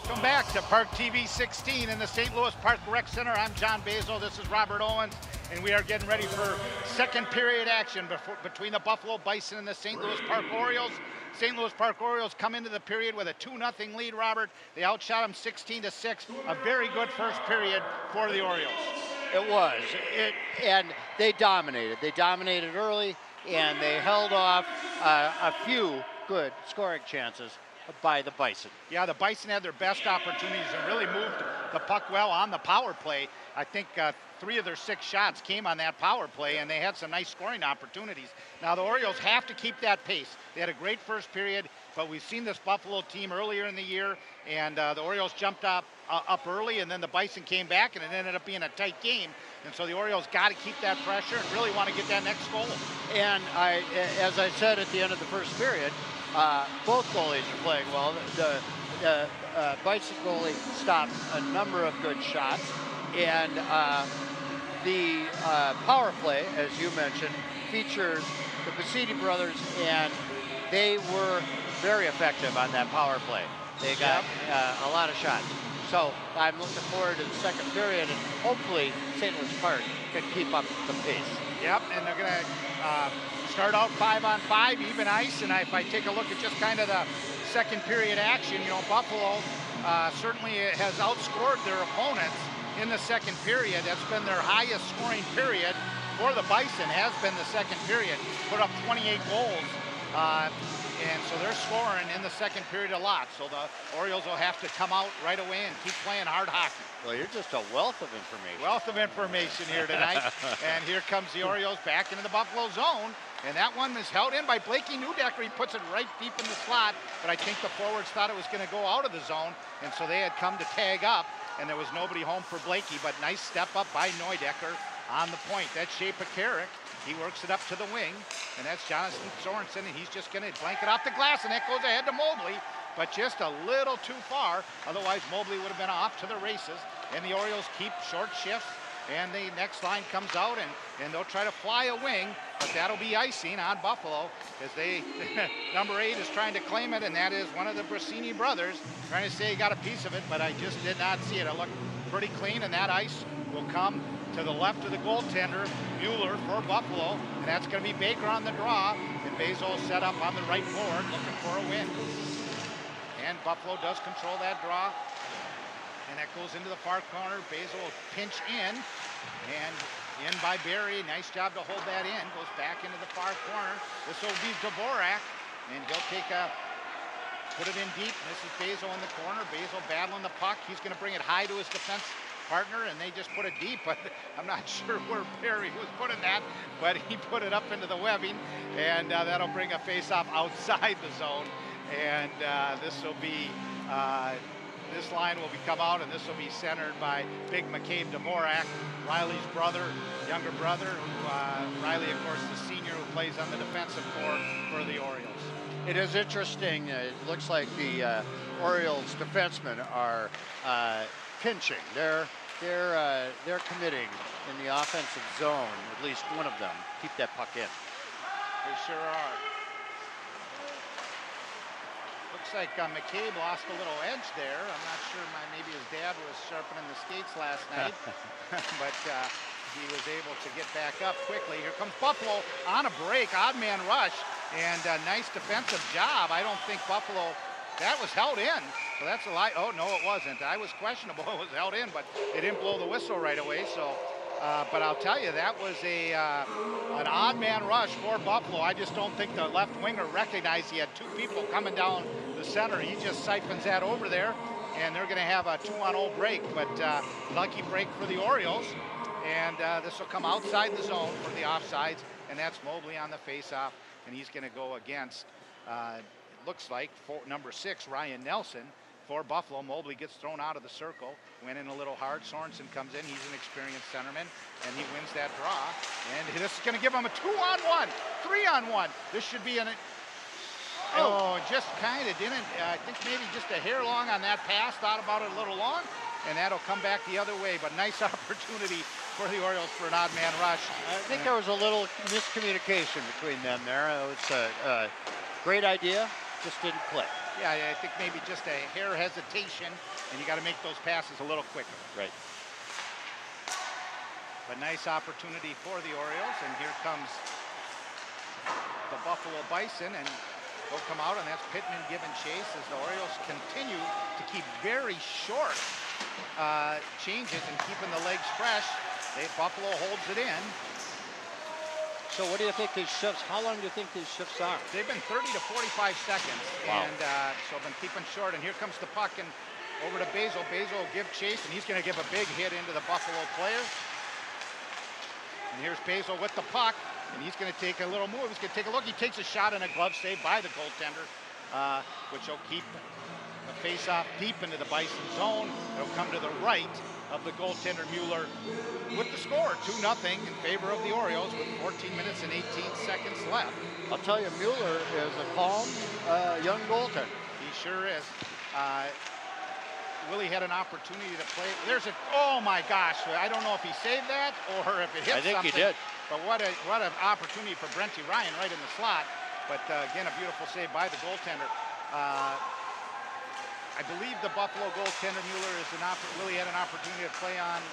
Welcome back to ParkTV 16 in the St. Louis Park Rec Center. I'm John Basil. This is Robert Owens, and we are getting ready for second period action between the Buffalo Bison and the St. Louis Park Orioles. St. Louis Park Orioles come into the period with a 2-0 lead, Robert. They outshot them 16-6. A very good first period for the Orioles. It was. And they dominated. They dominated early, and they held off a few good scoring chances by the Bison. Yeah, the Bison had their best opportunities and really moved the puck well on the power play. I think 3 of their 6 shots came on that power play, and they had some nice scoring opportunities. Now, the Orioles have to keep that pace. They had a great first period, but we've seen this Buffalo team earlier in the year, and the Orioles jumped up early, and then the Bison came back, and it ended up being a tight game. And so the Orioles got to keep that pressure and really want to get that next goal. And as I said at the end of the first period, both goalies are playing well. The Bison goalie stopped a number of good shots, and the power play, as you mentioned, features the Cassini brothers, and they were very effective on that power play. They got a lot of shots. So I'm looking forward to the second period, and hopefully St. Louis Park can keep up the pace. Yep, and they're going to start out 5-on-5, even ice, and if I take a look at just kind of the second period action, Buffalo certainly has outscored their opponents in the second period. That's been their highest scoring period for the Bison, has been the second period. Put up 28 goals, and so they're scoring in the second period a lot. So the Orioles will have to come out right away and keep playing hard hockey. Well, you're just a wealth of information. Wealth of information here tonight. And here comes the Orioles back into the Buffalo zone. And that one is held in by Blakey Newdecker. He puts it right deep in the slot, but I think the forwards thought it was going to go out of the zone, and so they had come to tag up, and there was nobody home for Blakey, but nice step up by Newdecker on the point. That's Shea Pekarik. He works it up to the wing, and that's Jonathan Sorensen, and he's just going to blanket off the glass, and that goes ahead to Mobley, but just a little too far. Otherwise, Mobley would have been off to the races, and the Orioles keep short shifts, and the next line comes out, and they'll try to fly a wing. but that'll be icing on Buffalo as they, number 8 is trying to claim it, and that is one of the Brasini brothers trying to say he got a piece of it, but I just did not see it. It looked pretty clean, and that ice will come to the left of the goaltender, Mueller, for Buffalo, and that's going to be Baker on the draw, and Basil set up on the right board looking for a win. And Buffalo does control that draw, and that goes into the far corner. Basil will pinch in, and in by Barry. Nice job to hold that in. Goes back into the far corner. This will be Dvorak, and he'll put it in deep. This is Basil in the corner. Basil battling the puck. He's going to bring it high to his defense partner, and they just put it deep, but I'm not sure where Barry was putting that, but he put it up into the webbing, and that'll bring a face-off outside the zone, and this line will come out, and this will be centered by big McCabe Dvorak, Riley's brother, younger brother, who Riley, of course, the senior who plays on the defensive core for the Orioles. It is interesting. It looks like the Orioles defensemen are pinching. They're committing in the offensive zone, at least one of them. Keep that puck in. They sure are. Looks like McCabe lost a little edge there. I'm not sure, maybe his dad was sharpening the skates last night, but he was able to get back up quickly. Here comes Buffalo on a break, odd man rush, and a nice defensive job. I don't think Buffalo, that was held in. So that's a lie. Oh, no, it wasn't. I was questionable. It was held in, but they didn't blow the whistle right away. So, but I'll tell you, that was an odd man rush for Buffalo. I just don't think the left winger recognized he had 2 people coming down the center. He just siphons that over there, and they're going to have a 2-on-0 break. But lucky break for the Orioles, and this will come outside the zone for the offsides, and that's Mobley on the faceoff, and he's going to go against. Looks like number 6, Ryan Nelson. For Buffalo, Mobley gets thrown out of the circle, went in a little hard. Sorensen comes in, he's an experienced centerman, and he wins that draw. And this is going to give him a 2-on-1, 3-on-1. This should be just kind of didn't, I think maybe just a hair long on that pass, thought about it a little long, and that'll come back the other way. But nice opportunity for the Orioles for an odd man rush. I think there was a little miscommunication between them there. It was a great idea, just didn't click. Yeah, I think maybe just a hair hesitation, and you got to make those passes a little quicker. Right. But nice opportunity for the Orioles, and here comes the Buffalo Bison, and they'll come out, and that's Pittman giving chase as the Orioles continue to keep very short changes and keeping the legs fresh. Buffalo holds it in. So what do you think these shifts, how long do you think these shifts are? They've been 30 to 45 seconds, wow. And so I've been keeping short, and here comes the puck, and over to Basil. Basil will give chase, and he's going to give a big hit into the Buffalo player. And here's Basil with the puck, and he's going to take a little move. He's going to take a look. He takes a shot and a glove save by the goaltender, which will keep the face-off deep into the Bison zone. It'll come to the right of the goaltender Mueller with the score, 2-0 in favor of the Orioles with 14 minutes and 18 seconds left. I'll tell you, Mueller is a calm young goaltender. He sure is. Willie had an opportunity to play. Oh my gosh, I don't know if he saved that or if it hit something. I think he did. But what an opportunity for Brenty Ryan right in the slot. But again, a beautiful save by the goaltender. I believe the Buffalo goaltender Mueller Willie had an opportunity to play on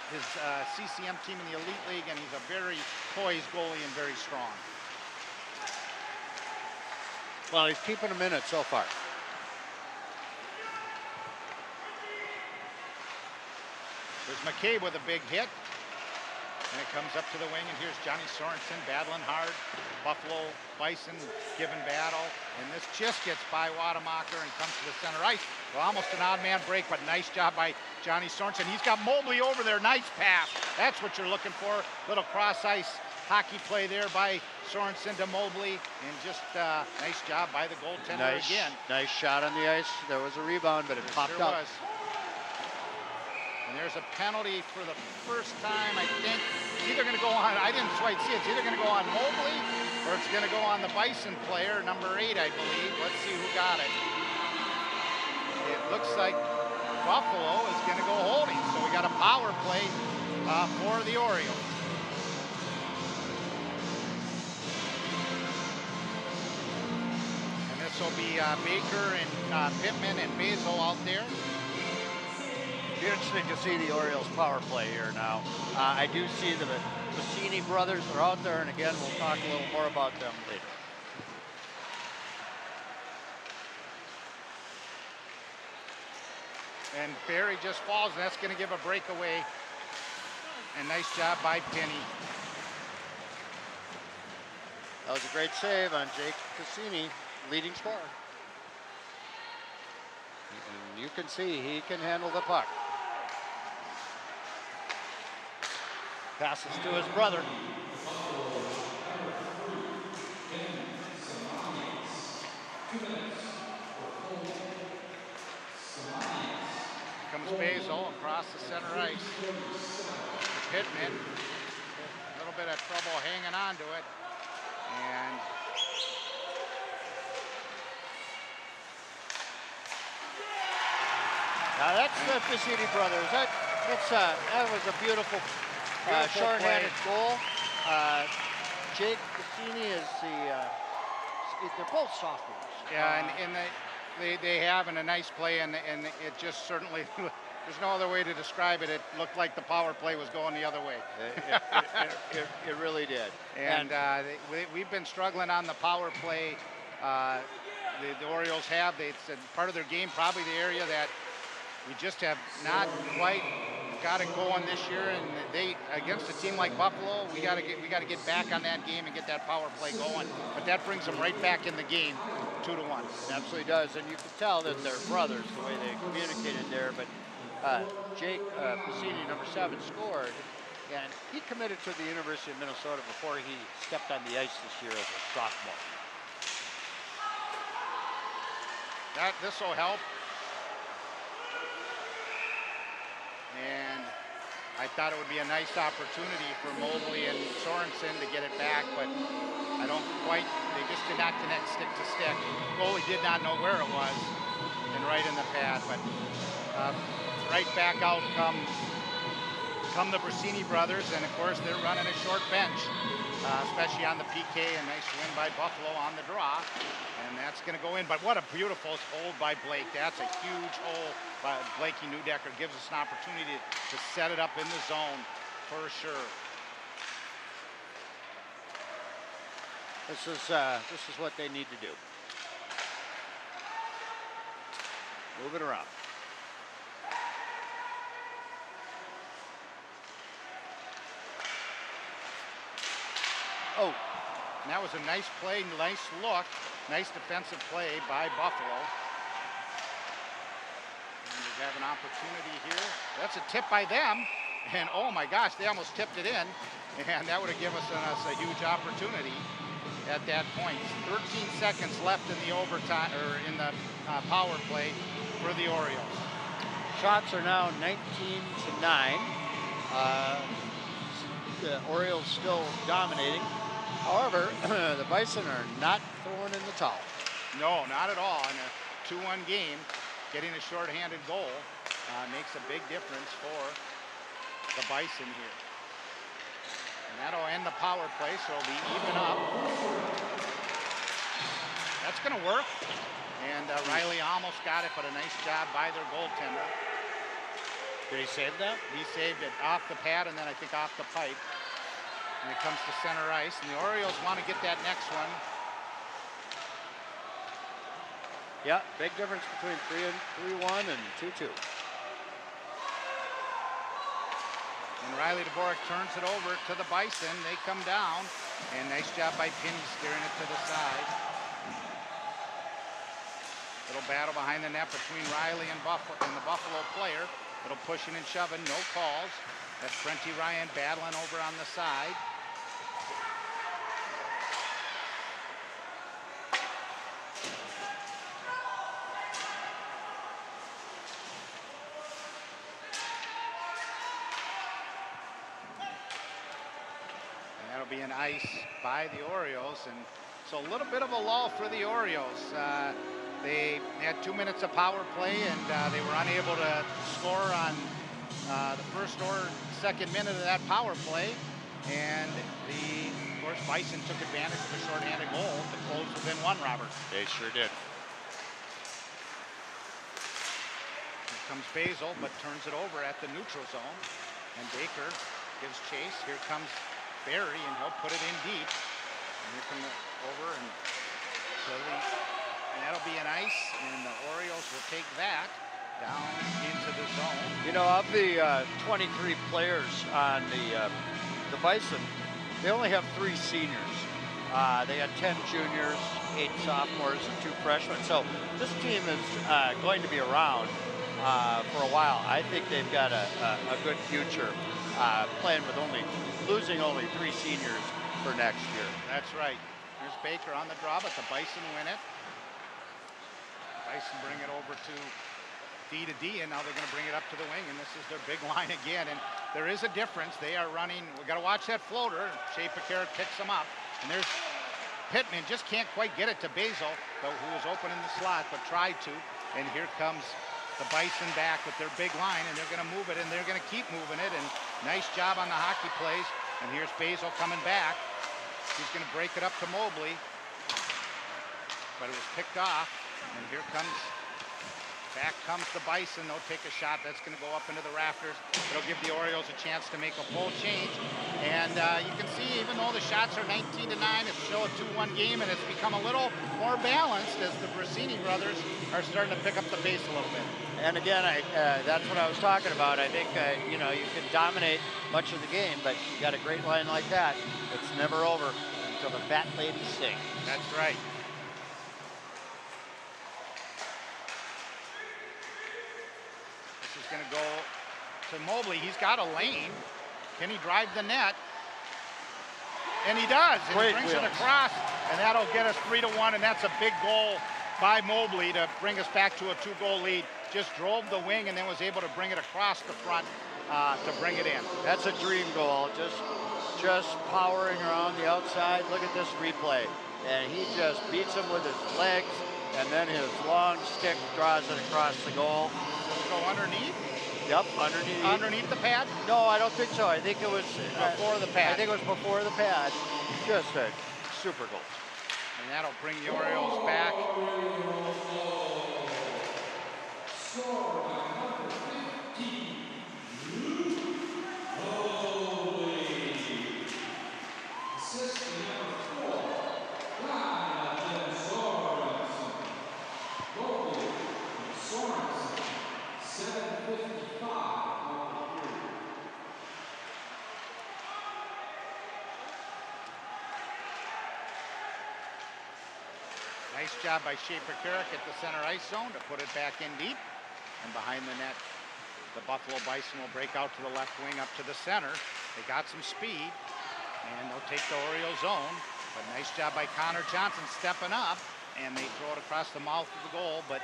his CCM team in the Elite League, and he's a very poised goalie and very strong. Well, he's keeping them in it so far. There's McCabe with a big hit, and it comes up to the wing, and here's Johnny Sorensen battling hard. Buffalo Bison giving battle, and this just gets by Wademacher and comes to the center ice. Well, almost an odd man break, but nice job by Johnny Sorensen. He's got Mobley over there, nice pass. That's what you're looking for. Little cross ice hockey play there by Sorensen to Mobley, and just nice job by the goaltender again. Nice shot on the ice. There was a rebound, but it popped up. Was. And there's a penalty for the first time, I think. It's either going to go on, I didn't quite see it, it's either going to go on Mobley or it's going to go on the Bison player, number 8, I believe. Let's see who got it. It looks like Buffalo is going to go holding, so we got a power play for the Orioles. So it'll be Baker and Pittman and Basil out there. It'll be interesting to see the Orioles power play here now. I do see the Bassini brothers are out there, and again, we'll talk a little more about them later. And Barry just falls, and that's going to give a breakaway. And nice job by Penny. That was a great save on Jake Cassini, leading scorer. And you can see he can handle the puck. Passes to his brother. Comes Basil across the center ice. Pittman, a little bit of trouble hanging on to it. And now that's the Bassini brothers. That was a beautiful short-handed goal. Jake Bassini is they're both sophomores. yeah, and they have in a nice play, and it just certainly, there's no other way to describe it. It looked like the power play was going the other way. It really did. And we've been struggling on the power play. The Orioles have. It's a part of their game, probably the area that we just have not quite got it going this year. And they, against a team like Buffalo, we got to get back on that game and get that power play going. But that brings them right back in the game, 2-1. It absolutely does, and you can tell that they're brothers the way they communicated there. But Jake Bassini, number 7, scored, and he committed to the University of Minnesota before he stepped on the ice this year as a sophomore. This will help. And I thought it would be a nice opportunity for Mobley and Sorensen to get it back, but I don't quite, they just did not connect stick to stick. Goalie did not know where it was, and right in the pad, but right back out come the Brasini brothers, and of course they're running a short bench, especially on the PK. A nice win by Buffalo on the draw, and that's going to go in. But what a beautiful hold by Blake. That's a huge hole by Blakey Newdecker. Gives us an opportunity to set it up in the zone for sure. This is what they need to do. Move it around. Oh, and that was a nice play, nice look, nice defensive play by Buffalo. And we have an opportunity here. That's a tip by them, and oh my gosh, they almost tipped it in, and that would have given us a huge opportunity at that point. 13 seconds left in the overtime, or in the power play for the Orioles. Shots are now 19-9. The Orioles still dominating. However, the Bison are not throwing in the towel. No, not at all. In a 2-1 game, getting a shorthanded goal makes a big difference for the Bison here. And that'll end the power play, so it'll be even up. That's going to work. And Riley almost got it, but a nice job by their goaltender. Did he save that? He saved it off the pad and then I think off the pipe. And it comes to center ice, and the Orioles want to get that next one. Yeah, big difference between 3-1 and 2-2. And Riley DeBorak turns it over to the Bison. They come down, and nice job by Penny steering it to the side. Little battle behind the net between Riley and the Buffalo player. Little pushing and shoving, no calls. That's Frenty Ryan battling over on the side. And that'll be an ice by the Orioles. And so a little bit of a lull for the Orioles. They had 2 minutes of power play, and they were unable to score on the first or second minute of that power play. And of course, Bison took advantage of a shorthanded goal to close within one, Robert. They sure did. Here comes Basil, but turns it over at the neutral zone. And Baker gives chase. Here comes Barry, and he'll put it in deep. And here come over, and that'll be an ice, and the Orioles will take that down into the zone. You know, of the 23 players on the Bison, they only have 3 seniors. They got 10 juniors, 8 sophomores, and 2 freshmen. So this team is going to be around for a while. I think they've got a good future playing with losing only 3 seniors for next year. That's right. Here's Baker on the draw, but the Bison win it. Bison bring it over to D, and now they're going to bring it up to the wing, and this is their big line again. And there is a difference. They are running. We got to watch that floater. Shea Picard picks them up, and there's Pittman just can't quite get it to Basil, who was open in the slot but tried to. And here comes the Bison back with their big line, and they're going to move it, and they're going to keep moving it. And nice job on the hockey plays. And here's Basil coming back. He's going to break it up to Mobley, but it was picked off. And here back comes the Bison. They'll take a shot. That's going to go up into the rafters. It'll give the Orioles a chance to make a full change. And you can see, even though the shots are 19-9, it's still a 2-1 game, and it's become a little more balanced as the Brasini brothers are starting to pick up the pace a little bit. And again, that's what I was talking about. I think, you know, you can dominate much of the game, but you got a great line like that, it's never over until the fat ladies sing. That's right. This is going to go to Mobley. He's got a lane. Can he drive the net? And he does. And he brings it across, and that'll get us 3-1, and that's a big goal by Mobley to bring us back to a 2-goal lead. Just drove the wing and then was able to bring it across the front to bring it in. That's a dream goal. Just powering around the outside. Look at this replay. And he just beats him with his legs, and then his long stick draws it across the goal. Go underneath? Yep, underneath. Underneath the pad? No, I don't think so. I think it was before the pad. I think it was before the pad. Just a super goal. And that'll bring the Orioles back. Nice job by Schaefer Carrick at the center ice zone to put it back in deep. And behind the net, the Buffalo Bison will break out to the left wing up to the center. They got some speed, and they'll take the Orioles zone. But nice job by Connor Johnson stepping up, and they throw it across the mouth of the goal, but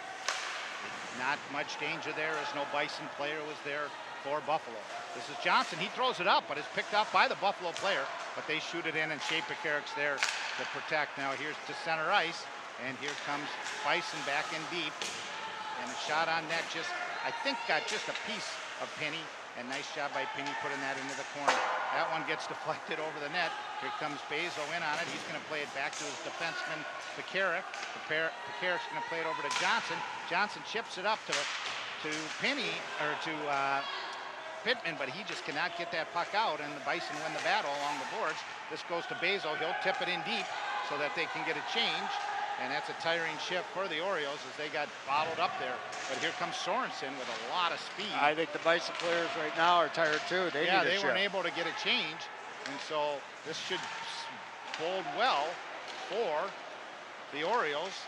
not much danger there as no Bison player was there for Buffalo. This is Johnson. He throws it up, but it's picked up by the Buffalo player, but they shoot it in, and Schaefer Carrick's there to protect. Now here's to center ice. And here comes Bison back in deep. And a shot on net I think got just a piece of Penny. And nice job by Penny putting that into the corner. That one gets deflected over the net. Here comes Basil in on it. He's going to play it back to his defenseman, Pekarik. Pekarik's going to play it over to Johnson. Johnson chips it up to Penny, or to Pittman, but he just cannot get that puck out, and the Bison win the battle along the boards. This goes to Basil. He'll tip it in deep so that they can get a change. And that's a tiring shift for the Orioles as they got bottled up there. But here comes Sorensen with a lot of speed. I think the Bison players right now are tired too. They weren't able to get a change. And so this should bode well for the Orioles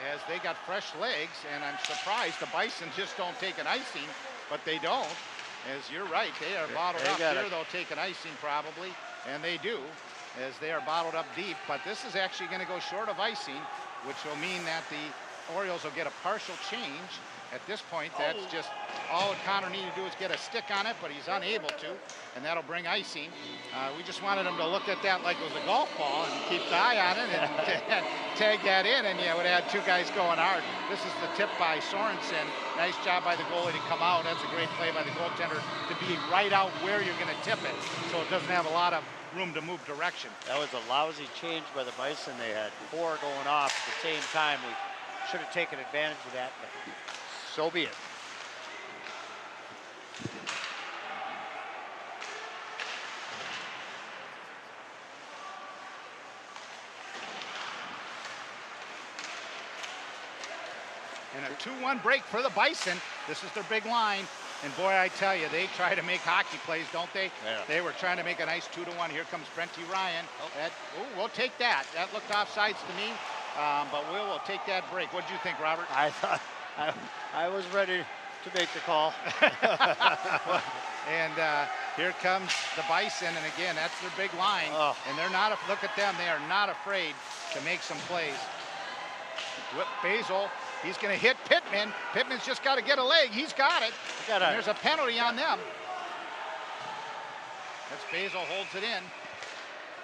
as they got fresh legs. And I'm surprised the Bison just don't take an icing, but they don't. As you're right, they are bottled up here. They'll take an icing probably, and they do, as they are bottled up deep. But this is actually going to go short of icing, which will mean that the Orioles will get a partial change. At this point, that's just all Connor needed to do is get a stick on it, but he's unable to, and that'll bring icing. We just wanted him to look at that like it was a golf ball and keep the eye on it and tag that in, and yeah, would have had two guys going hard. This is the tip by Sorensen. Nice job by the goalie to come out. That's a great play by the goaltender to be right out where you're going to tip it, so it doesn't have a lot of room to move direction. That was a lousy change by the Bison. They had 4 going off at the same time. We should have taken advantage of that, but so be it. And a 2-1 break for the Bison. This is their big line. And boy, I tell you, they try to make hockey plays, don't they? Yeah. They were trying to make a nice 2-1. Here comes Brenty Ryan. We'll take that. That looked offsides to me, but we'll take that break. What did you think, Robert? I thought I was ready to make the call. And here comes the Bison, and again, that's their big line. Oh. And they're not, look at them, they are not afraid to make some plays. Basil, he's going to hit Pittman. Pittman's just got to get a leg. He's got it. And there's a penalty on them. That's Basil holds it in.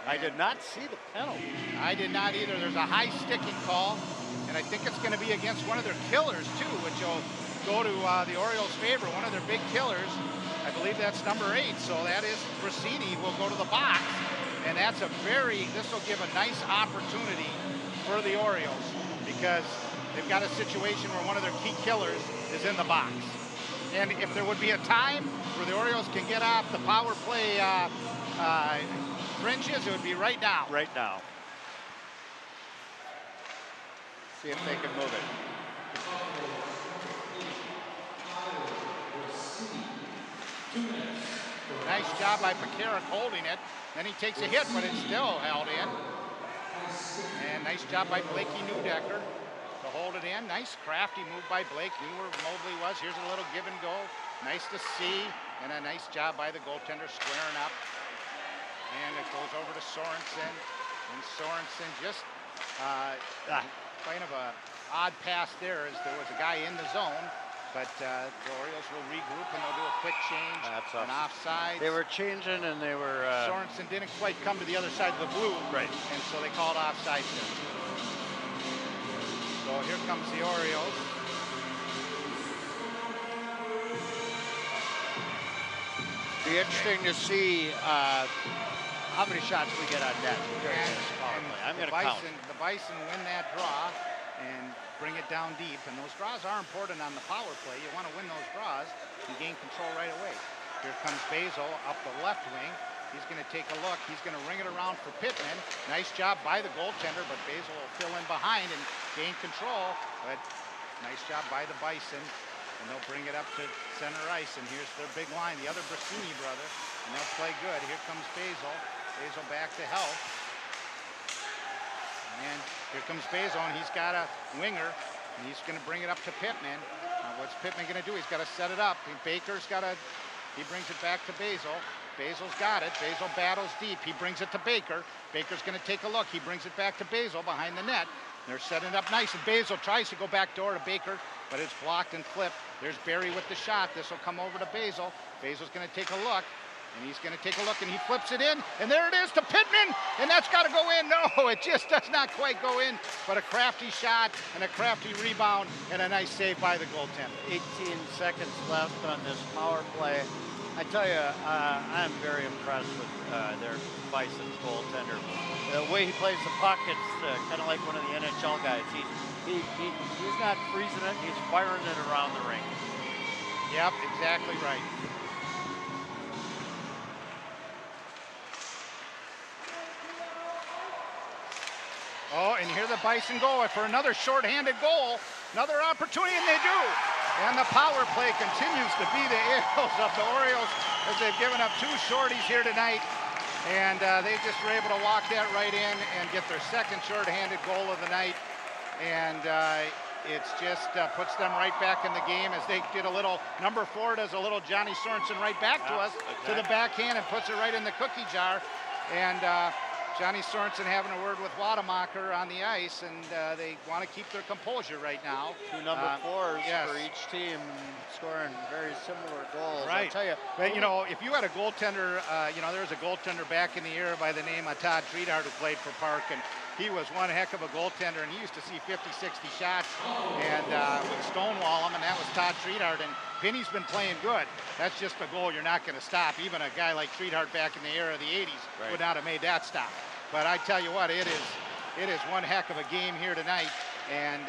I did not see the penalty. I did not either. There's a high sticking call, and I think it's going to be against one of their killers too, which will go to the Orioles' favor. One of their big killers, I believe that's number 8. So that is Brasini will go to the box, and that's this will give a nice opportunity for the Orioles because they've got a situation where one of their key killers is in the box. And if there would be a time where the Orioles can get off the power play fringes, it would be right now. Right now. See if they can move it. Nice job by Pekarik holding it. Then he takes a hit, but it's still held in. And nice job by Blakey Newdecker to hold it in. Nice crafty move by Blake. Knew where Mobley was. Here's a little give and go. Nice to see. And a nice job by the goaltender squaring up. And it goes over to Sorensen. And Sorensen just kind of a odd pass there as there was a guy in the zone. But the Orioles will regroup and they'll do a quick change. That's an offside. They were changing and they were... Sorensen didn't quite come to the other side of the blue. Right. And so they called offside there. So here comes the Orioles. Be interesting to see how many shots we get on net during this power play. I'm going to count. The Bison win that draw and bring it down deep, and those draws are important on the power play. You want to win those draws and gain control right away. Here comes Basil up the left wing. He's going to take a look. He's going to ring it around for Pittman. Nice job by the goaltender, but Basil will fill in behind and gain control. But nice job by the Bison, and they'll bring it up to center ice, and here's their big line, the other Brasini brother, and they'll play good. Here comes Basil. Basil back to help. And here comes Basil, and he's got a winger, and he's going to bring it up to Pittman. Now, what's Pittman going to do? He's got to set it up. Baker's got to, he brings it back to Basil. Basil's got it. Basil battles deep. He brings it to Baker. Baker's going to take a look. He brings it back to Basil behind the net. They're setting it up nice, and Basil tries to go back door to Baker, but it's blocked and flipped. There's Barry with the shot. This will come over to Basil. Basil's going to take a look. And he's going to take a look, and he flips it in, and there it is to Pittman, and that's got to go in. No, it just does not quite go in, but a crafty shot and a crafty rebound and a nice save by the goaltender. 18 seconds left on this power play. I tell you, I'm very impressed with their Bison goaltender. The way he plays the puck, it's kind of like one of the NHL guys. He's not freezing it, he's firing it around the ring. Yep, exactly right. Oh, and here the Bison go for another shorthanded goal. Another opportunity, and they do. And the power play continues to be the ills of the Orioles as they've given up 2 shorties here tonight. And they just were able to walk that right in and get their second shorthanded goal of the night. And it's just puts them right back in the game as they did a little, number 4 does a little Johnny Sorensen right back to us, exactly, to the backhand, and puts it right in the cookie jar. And Johnny Sorensen having a word with Wademacher on the ice, and they want to keep their composure right now. 2 number 4s yes. for each team, scoring very similar goals. Right. I'll tell you. But, you know, if you had a goaltender, there was a goaltender back in the era by the name of Todd Treathart who played for Park, and he was one heck of a goaltender, and he used to see 50, 60 shots and would stonewall him, and that was Todd Treathart. And Penny's been playing good. That's just a goal you're not going to stop. Even a guy like Treathart back in the era of the 80s would not have made that stop. But I tell you what, it is one heck of a game here tonight, and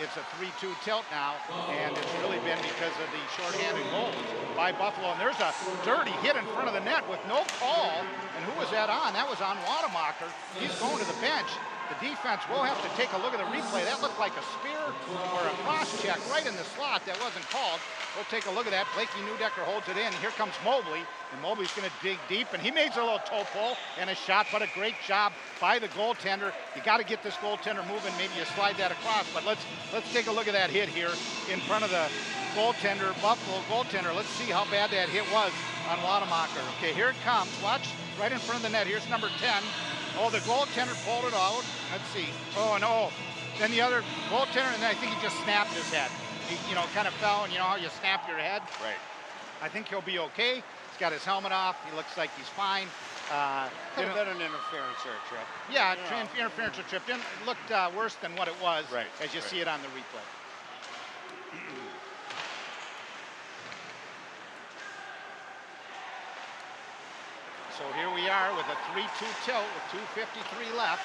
it's a 3-2 tilt now, and it's really been because of the shorthanded goals by Buffalo. And there's a dirty hit in front of the net with no call, and who was that on? That was on Wademacher. He's going to the bench. The defense will have to take a look at the replay. That looked like a spear or a cross check right in the slot. That wasn't called. We'll take a look at that. Blakey Newdecker holds it in. Here comes Mobley, and Mobley's going to dig deep, and he makes a little toe pull and a shot, but a great job by the goaltender. You got to get this goaltender moving. Maybe you slide that across, but let's take a look at that hit here in front of the goaltender, Buffalo goaltender. Let's see how bad that hit was on Wademacher. Okay, here it comes. Watch, right in front of the net. Here's number 10. Oh, the goaltender pulled it out. Let's see. Oh, no. Then the other goaltender, and then I think he just snapped his head. He, kind of fell, and you know how you snap your head? Right. I think he'll be okay. He's got his helmet off. He looks like he's fine. Could have been an interference or a trip. Yeah, interference or trip. It looked worse than what it was as you see it on the replay. So here we are with a 3-2 tilt with 2:53 left.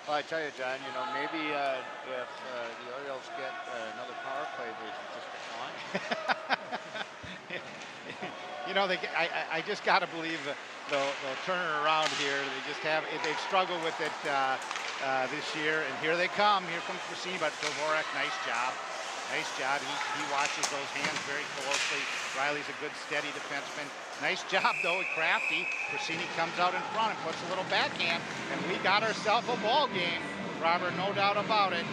Well, I tell you, John, maybe if the Orioles get another power play, they should just get on. I just got to believe they'll turn it around here. They've struggled with it this year, and here they come. Here comes Brasini, but Dvorak, nice job. Nice job. He watches those hands very closely. Riley's a good, steady defenseman. Nice job, though, Crafty. Brasini comes out in front and puts a little backhand, and we got ourselves a ball game, Robert, no doubt about it.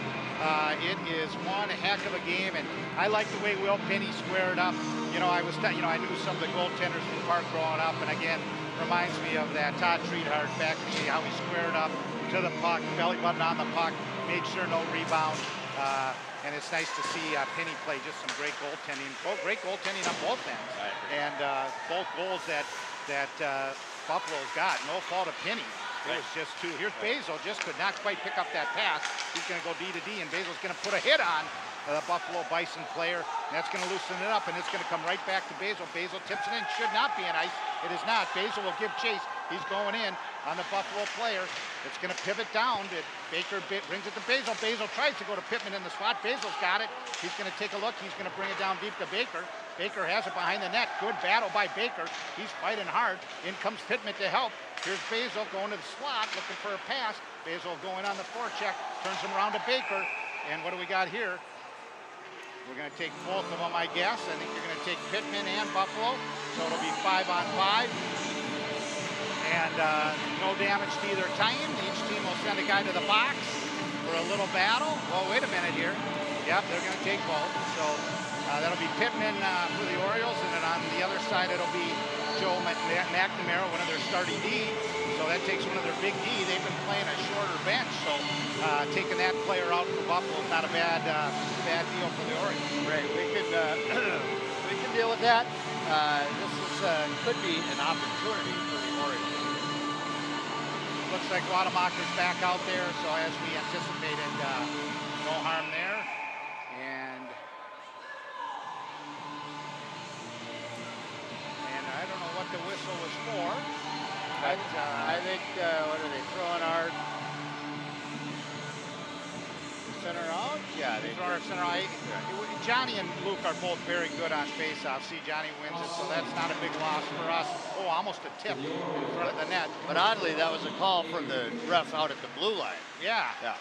It is one heck of a game, and I like the way Will Penny squared up. I knew some of the goaltenders from Park growing up, and again, reminds me of that Todd Treathart back in the day, how he squared up to the puck, belly button on the puck, made sure no rebound. And it's nice to see Penny play just some great goaltending. Great goaltending on both ends. And both goals that Buffalo's got, no fault of Penny. It was just two. Here's Basil, just could not quite pick up that pass. He's going to go D to D, and Basil's going to put a hit on the Buffalo Bison player. And that's going to loosen it up, and it's going to come right back to Basil. Basil tips it in. Should not be an ice. It is not. Basil will give chase. He's going in on the Buffalo player. It's going to pivot down. Baker brings it to Basil. Basil tries to go to Pittman in the slot. Basil's got it. He's going to take a look. He's going to bring it down deep to Baker. Baker has it behind the net. Good battle by Baker. He's fighting hard. In comes Pittman to help. Here's Basil going to the slot, looking for a pass. Basil going on the forecheck. Turns him around to Baker. And what do we got here? We're going to take both of them, I guess. I think you're going to take Pittman and Buffalo. So it'll be 5-on-5. And no damage to either team. Each team will send a guy to the box for a little battle. Well, wait a minute here. Yep, they're going to take both. So that'll be Pittman for the Orioles, and then on the other side it'll be Joe McNamara, one of their starting D. So that takes one of their big D. They've been playing a shorter bench, so taking that player out for Buffalo is not a bad deal for the Orioles. Right, we can deal with that. This could be an opportunity for the Orioles. Looks like Wademacher's back out there, so as we anticipated, no harm there. And I don't know what the whistle was for. But, I think, what are they throwing our center out? Yeah, they throw our center out. Johnny and Luke are both very good on faceoffs. See, Johnny wins it, so that's not a big loss for us. Oh, almost a tip in front of the net. But oddly, that was a call from the ref out at the blue line. Yeah. Yeah.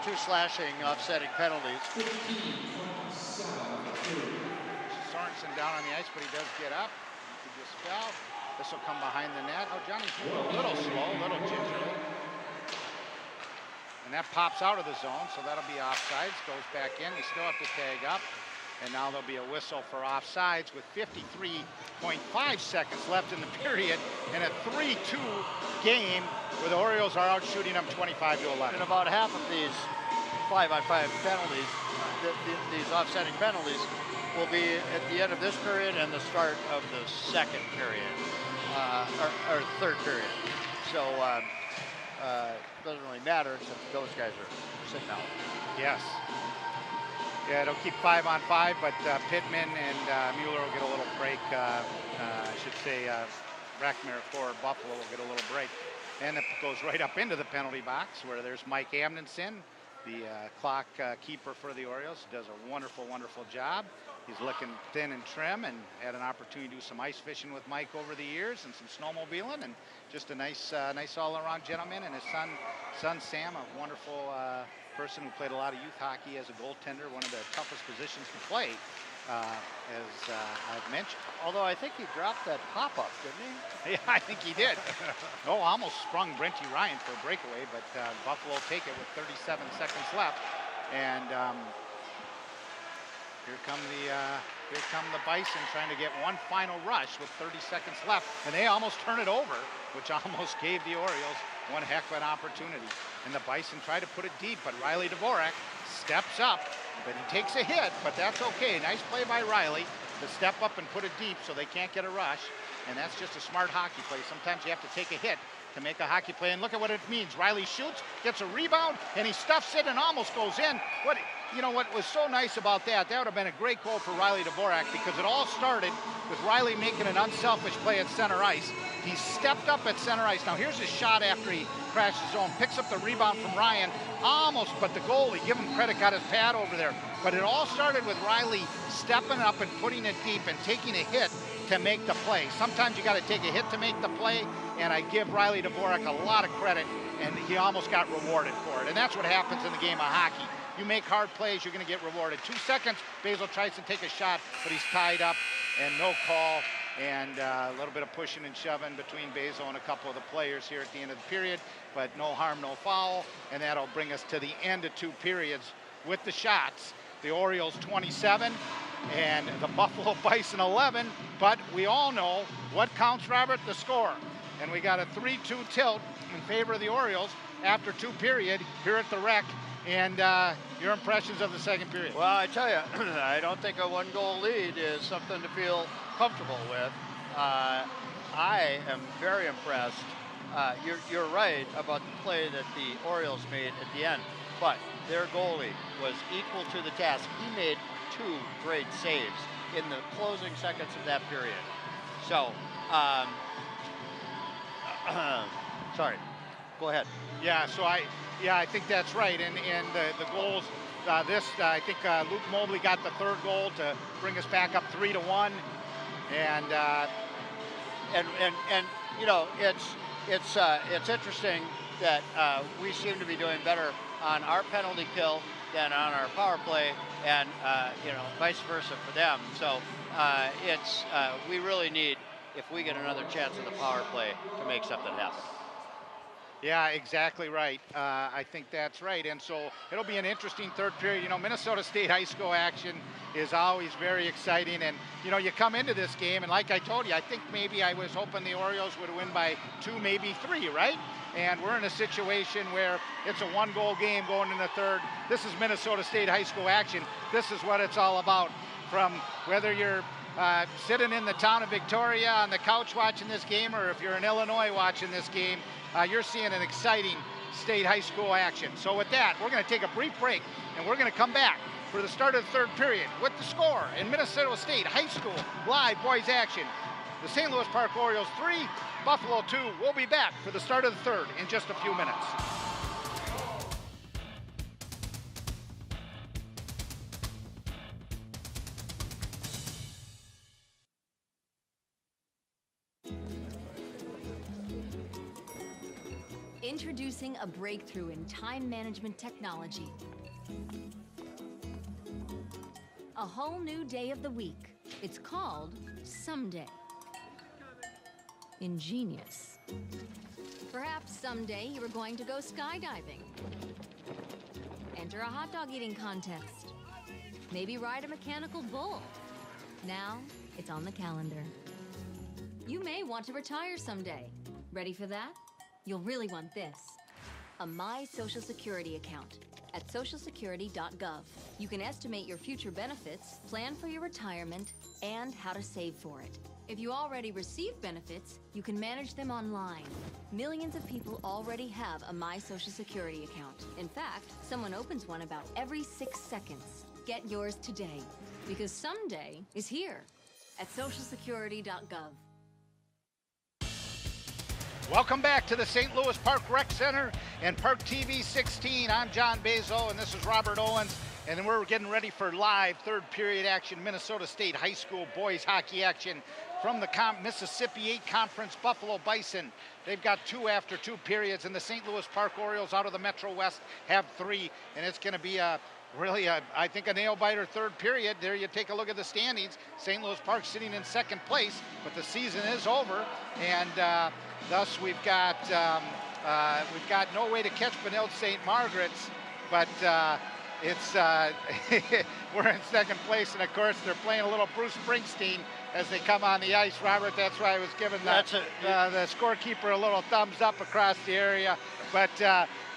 Two slashing, offsetting penalties. So Sorensen down on the ice, but he does get up. He just fell. This will come behind the net. Oh, Johnny's moving a little slow, a little gingerly. And that pops out of the zone, so that'll be offsides. Goes back in. We still have to tag up. And now there'll be a whistle for offsides with 53.5 seconds left in the period and a 3-2 game where the Orioles are out shooting them 25-11. And about half of these 5-on-5 penalties, these offsetting penalties, will be at the end of this period and the start of the second period, or third period. So it doesn't really matter since those guys are sitting out. Yes. Yeah, it'll keep 5-on-5, but Pittman and Mueller will get a little break. I should say Rackmere for Buffalo will get a little break. And it goes right up into the penalty box where there's Mike Amundsen, the clock keeper for the Orioles. Does a wonderful, wonderful job. He's looking thin and trim and had an opportunity to do some ice fishing with Mike over the years and some snowmobiling, and just a nice all-around gentleman. And his son Sam, a wonderful person who played a lot of youth hockey as a goaltender, one of the toughest positions to play, as I've mentioned. Although I think he dropped that pop-up, didn't he? Yeah, I think he did. Almost sprung Brenty Ryan for a breakaway, but Buffalo take it with 37 seconds left. And here come the Bison trying to get one final rush with 30 seconds left, and they almost turn it over, which almost gave the Orioles one heck of an opportunity. And the Bison try to put it deep, but Riley Dvorak steps up, but he takes a hit, but that's okay. Nice play by Riley to step up and put it deep so they can't get a rush, and that's just a smart hockey play. Sometimes you have to take a hit to make a hockey play, and look at what it means. Riley shoots, gets a rebound, and he stuffs it and almost goes in. What was so nice about that, that would have been a great goal for Riley Dvorak, because it all started with Riley making an unselfish play at center ice. He stepped up at center ice. Now here's his shot after he crashed the zone, picks up the rebound from Ryan, almost, but the goalie, give him credit, got his pad over there. But it all started with Riley stepping up and putting it deep and taking a hit to make the play. Sometimes you got to take a hit to make the play, and I give Riley Dvorak a lot of credit, and he almost got rewarded for it. And that's what happens in the game of hockey. You make hard plays, you're going to get rewarded. 2 seconds, Basil tries to take a shot, but he's tied up and no call. And a little bit of pushing and shoving between Basil and a couple of the players here at the end of the period, but no harm, no foul. And that'll bring us to the end of 2 periods with the shots. The Orioles 27 and the Buffalo Bison 11. But we all know what counts, Robert, the score. And we got a 3-2 tilt in favor of the Orioles after 2 period here at the Rec. And your impressions of the second period? Well, I tell you, I don't think a 1-goal lead is something to feel comfortable with. I am very impressed. You're right about the play that the Orioles made at the end, but their goalie was equal to the task. He made 2 great saves in the closing seconds of that period. So, sorry, go ahead. Yeah, so I think that's right. And the goals, I think Luke Mobley got the 3rd goal to bring us back up 3-1. And you know, it's interesting that we seem to be doing better on our penalty kill than on our power play, and you know, vice versa for them. So we really need, if we get another chance in the power play, to make something happen. Yeah, exactly right. I think that's right. And so it'll be an interesting 3rd period. You know, Minnesota State high school action is always very exciting. And, you know, you come into this game, and like I told you, I think maybe I was hoping the Orioles would win by 2, maybe 3, right? And we're in a situation where it's a 1-goal game going in the 3rd. This is Minnesota State high school action. This is what it's all about. From whether you're sitting in the town of Victoria on the couch watching this game, or if you're in Illinois watching this game, you're seeing an exciting state high school action. So with that, we're going to take a brief break, and we're going to come back for the start of the 3rd period with the score in Minnesota State high school live boys action. The St. Louis Park Orioles 3, Buffalo 2. We'll be back for the start of the 3rd in just a few minutes. Introducing a breakthrough in time management technology. A whole new day of the week. It's called Someday. Ingenious. Perhaps someday you were going to go skydiving. Enter a hot dog eating contest. Maybe ride a mechanical bull. Now, it's on the calendar. You may want to retire someday. Ready for that? You'll really want this. A My Social Security account at socialsecurity.gov. You can estimate your future benefits, plan for your retirement, and how to save for it. If you already receive benefits, you can manage them online. Millions of people already have a My Social Security account. In fact, someone opens one about every 6 seconds. Get yours today, because someday is here at socialsecurity.gov. Welcome back to the St. Louis Park Rec Center and ParkTV 16. I'm John Bezo, and this is Robert Owens, and we're getting ready for live third period action, Minnesota State High School boys hockey action from the Mississippi 8 Conference Buffalo Bison. They've got 2 after 2 periods, and the St. Louis Park Orioles out of the Metro West have 3, and it's going to be I think a nail-biter third period. There you take a look at the standings. St. Louis Park sitting in second place, but the season is over, and thus we've got no way to catch Benilde St. Margaret's, but we're in second place, and of course they're playing a little Bruce Springsteen as they come on the ice. Robert, that's why I was giving the scorekeeper a little thumbs up across the area. But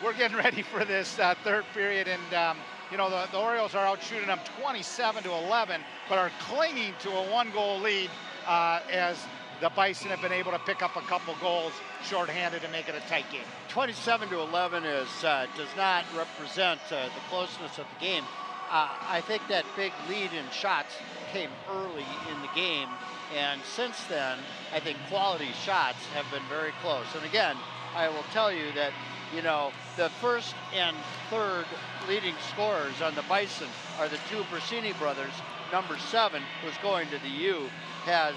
we're getting ready for this third period, and you know, the Orioles are out shooting them 27-11, but are clinging to a 1-goal lead as the Bison have been able to pick up a couple goals shorthanded and make it a tight game. 27-11 does not represent the closeness of the game. I think that big lead in shots came early in the game, and since then, I think quality shots have been very close. And again, I will tell you that, you know, the first and third leading scorers on the Bison are the 2 Brasini brothers. Number 7, who's going to the U, has,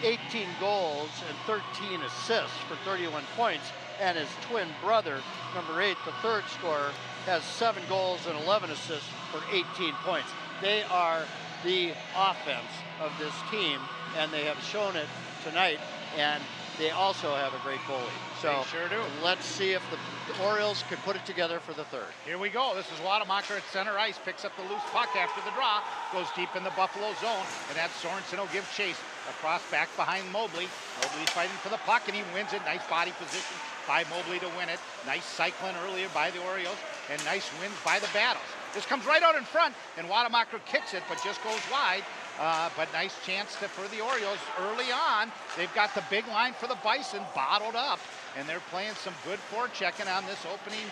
18 goals and 13 assists for 31 points. And his twin brother, number 8, the third scorer, has 7 goals and 11 assists for 18 points. They are the offense of this team, and they have shown it tonight. And they also have a great goalie. So they sure do. Let's see if the Orioles can put it together for the third. Here we go. This is Wademacher at center ice, picks up the loose puck after the draw, goes deep in the Buffalo zone, and that's Sorensen will give chase across back behind Mobley. Mobley's fighting for the puck, and he wins it. Nice body position by Mobley to win it. Nice cycling earlier by the Orioles, and nice wins by the Battles. This comes right out in front, and Wademacher kicks it, but just goes wide. But nice chance for the Orioles early on. They've got the big line for the Bison bottled up, and they're playing some good forechecking on this opening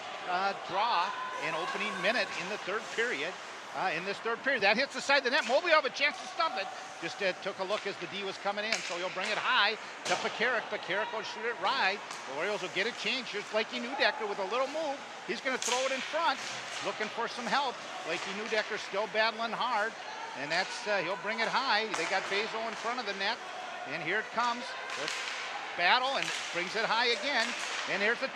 draw and opening minute in the third period. That hits the side of the net. Mobley will have a chance to stump it. Just took a look as the D was coming in, so he'll bring it high to Pekarik. Pekarik will shoot it right. The Orioles will get a change. Here's Blakey Neudecker with a little move. He's going to throw it in front, looking for some help. Blakey Neudecker still battling hard. And that's, he'll bring it high. They got Bezo in front of the net. And here it comes. Let's battle, and brings it high again. And here's the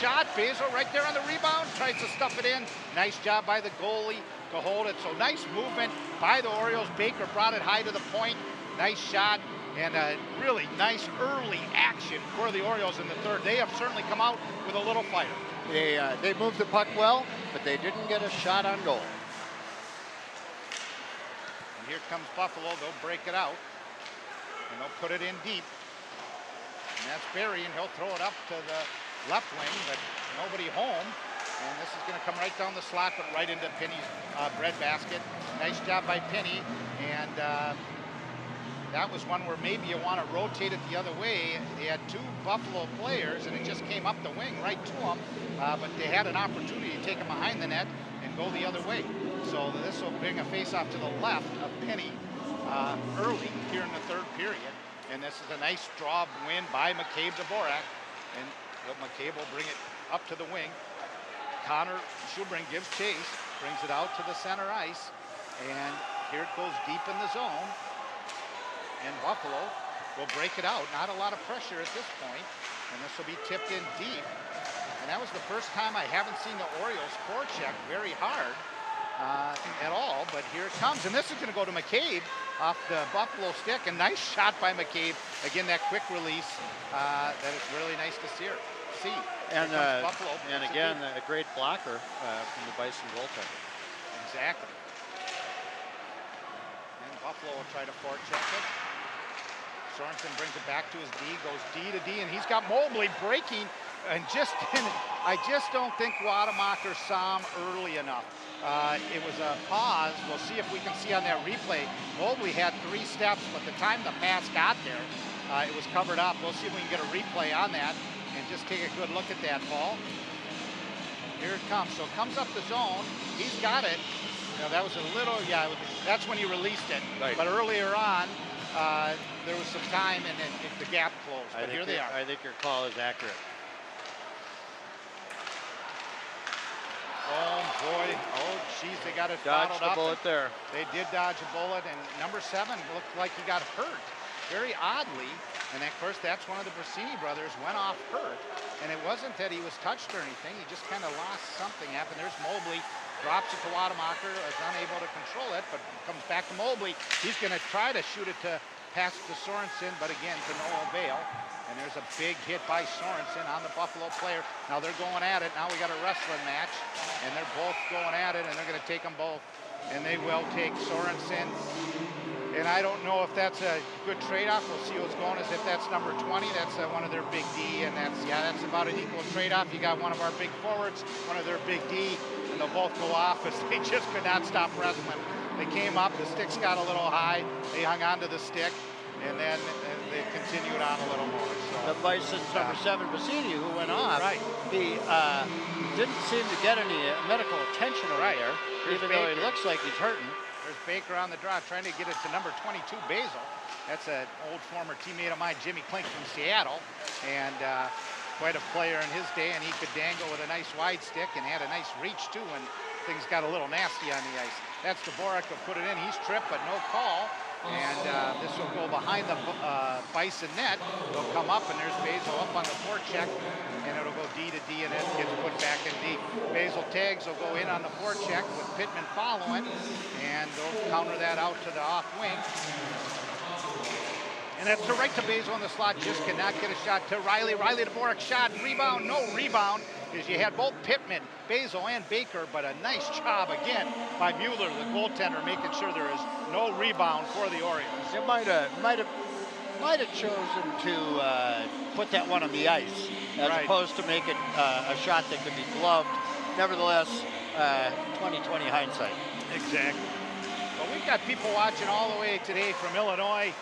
shot. Bezo right there on the rebound. Tries to stuff it in. Nice job by the goalie to hold it. So nice movement by the Orioles. Baker brought it high to the point. Nice shot. And really nice early action for the Orioles in the third. They have certainly come out with a little fighter. They moved the puck well, but they didn't get a shot on goal. Here comes Buffalo. They'll break it out, and they'll put it in deep. And that's Barry, and he'll throw it up to the left wing, but nobody home. And this is going to come right down the slot, but right into Penny's breadbasket. Nice job by Penny, and that was one where maybe you want to rotate it the other way. They had 2 Buffalo players, and it just came up the wing right to them, but they had an opportunity to take them behind the net and go the other way. So this will bring a face-off to the left of Penny early here in the third period. And this is a nice draw win by McCabe Dvorak. And McCabe will bring it up to the wing. Connor Schubring gives chase, brings it out to the center ice. And here it goes deep in the zone. And Buffalo will break it out. Not a lot of pressure at this point. And this will be tipped in deep. And that was the first time I haven't seen the Orioles forecheck very hard. at all, but here it comes. And this is going to go to McCabe off the Buffalo stick. A nice shot by McCabe. Again, that quick release. That is really nice to see. And, Buffalo. and again, a great blocker from the Bison goaltender. Exactly. And Buffalo will try to forecheck it. Sorensen brings it back to his D, goes D to D, and he's got Mobley breaking. And I just don't think Wademacher saw him early enough. It was a pause. We'll see if we can see on that replay. Mobley had 3 steps, but the time the pass got there, it was covered up. We'll see if we can get a replay on that and just take a good look at that ball. Here it comes. So it comes up the zone. He's got it. You know, that was a little, that's when he released it. Right. But earlier on, there was some time and then the gap closed. But here they are. I think your call is accurate. Oh boy, oh geez, they got it Dodged bottled up. the bullet there. They did dodge a bullet, and number 7 looked like he got hurt, very oddly. And of course, that's one of the Brasini brothers went off hurt. And it wasn't that he was touched or anything, he just kind of lost something happened. There's Mobley, drops it to Wademacher, is unable to control it, but comes back to Mobley. He's gonna try to shoot it to pass to Sorensen, but again, to no avail. And there's a big hit by Sorensen on the Buffalo player. Now they're going at it. Now we got a wrestling match, and they're both going at it, and they're going to take them both. And they will take Sorensen. And I don't know if that's a good trade-off. We'll see what's going. As if that's number 20. That's one of their big D, and that's about an equal trade-off. You got one of our big forwards, one of their big D, and they'll both go off as they just could not stop wrestling. They came up. The sticks got a little high. They hung onto the stick. And then they continued on a little more. So, the Bison's number 7, Bassini, who went off. Right. He didn't seem to get any medical attention over there, even though he looks like he's hurting. There's Baker on the draw, trying to get it to number 22, Basil. That's an old former teammate of mine, Jimmy Klink from Seattle, and quite a player in his day. And he could dangle with a nice wide stick and had a nice reach too when things got a little nasty on the ice. That's Dvorak who put it in. He's tripped, but no call. And this will go behind the Bison net. They'll come up, and there's Basil up on the forecheck, and it'll go D to D, and it gets put back in D. Basil tags will go in on the forecheck with Pittman following, and they'll counter that out to the off wing. And that's right to Basil in the slot, just cannot get a shot to Riley. Riley to Dvorak, shot, rebound, no rebound, because you had both Pittman, Basil, and Baker, but a nice job again by Mueller, the goaltender, making sure there is no rebound for the Orioles. It might have chosen to put that one on the ice as opposed to make it a shot that could be gloved. Nevertheless, 20/20 hindsight. Exactly. Well, we've got people watching all the way today from Illinois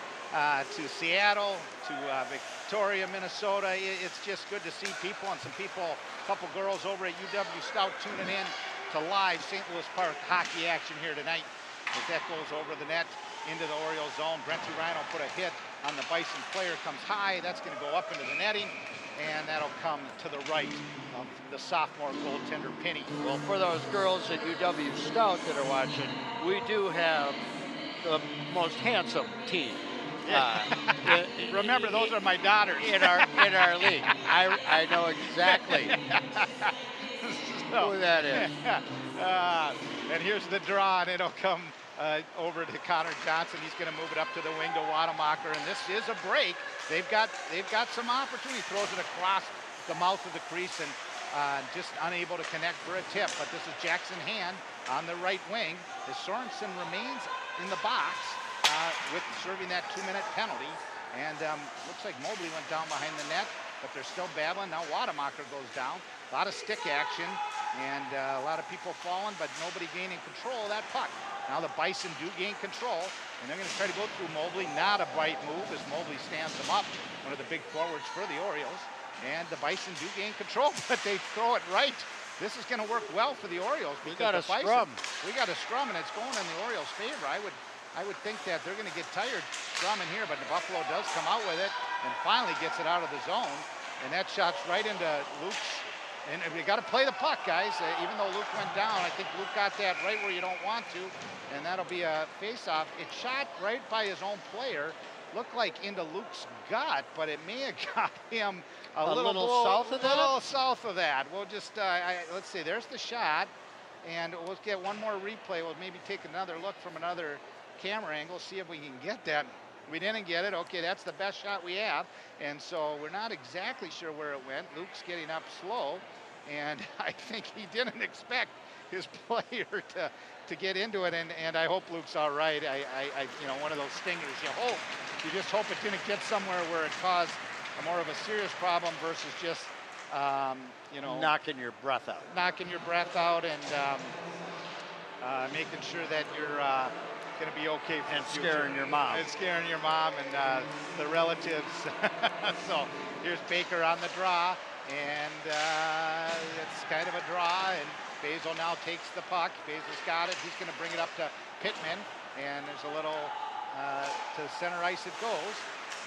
to Seattle, to Victoria, Minnesota. It's just good to see people, and some people, a couple girls over at UW Stout tuning in to live St. Louis Park hockey action here tonight. As that goes over the net into the Orioles zone, Brenty Ryan will put a hit on the Bison player, comes high, that's going to go up into the netting, and that'll come to the right of the sophomore goaltender, Penny. Well, for those girls at UW Stout that are watching, we do have the most handsome team. Remember, those are my daughters in our league. I know exactly who that is. And here's the draw, and it'll come over to Connor Johnson. He's going to move it up to the wing to Wademacher, and this is a break. They've got some opportunity. Throws it across the mouth of the crease and just unable to connect for a tip. But this is Jackson Hand on the right wing as Sorensen remains in the box. With serving that 2-minute penalty, and looks like Mobley went down behind the net, but they're still battling. Now Wademacher goes down. A lot of stick action, and a lot of people falling, but nobody gaining control of that puck. Now the Bison do gain control, and they're going to try to go through Mobley. Not a bright move as Mobley stands them up, one of the big forwards for the Orioles. And the Bison do gain control, but they throw it right. This is going to work well for the Orioles. We got a scrum. We got a scrum, and it's going in the Orioles' favor. I would think that they're going to get tired strumming here, but the Buffalo does come out with it and finally gets it out of the zone. And that shot's right into Luke's. And we got to play the puck, guys. Even though Luke went down, I think Luke got that right where you don't want to. And that'll be a face-off. It shot right by his own player. Looked like into Luke's gut, but it may have got him a little south of that? A little south of that. We'll just, let's see, there's the shot. and we'll get one more replay. We'll maybe take another look from another camera angle, see if we can get that. We didn't get it. Okay, that's the best shot we have, and so we're not exactly sure where it went. Luke's getting up slow, and I think he didn't expect his player to get into it, and I hope Luke's all right. I you know, one of those stingers. You just hope it didn't get somewhere where it caused more of a serious problem versus just you know, knocking your breath out. Knocking your breath out and making sure that you're going to be okay for and the future. scaring your mom. And scaring your mom and the relatives. So here's Baker on the draw, and it's kind of a draw, and Basil now takes the puck. Basil's got it. He's going to bring it up to Pittman, and there's a little to center ice it goes.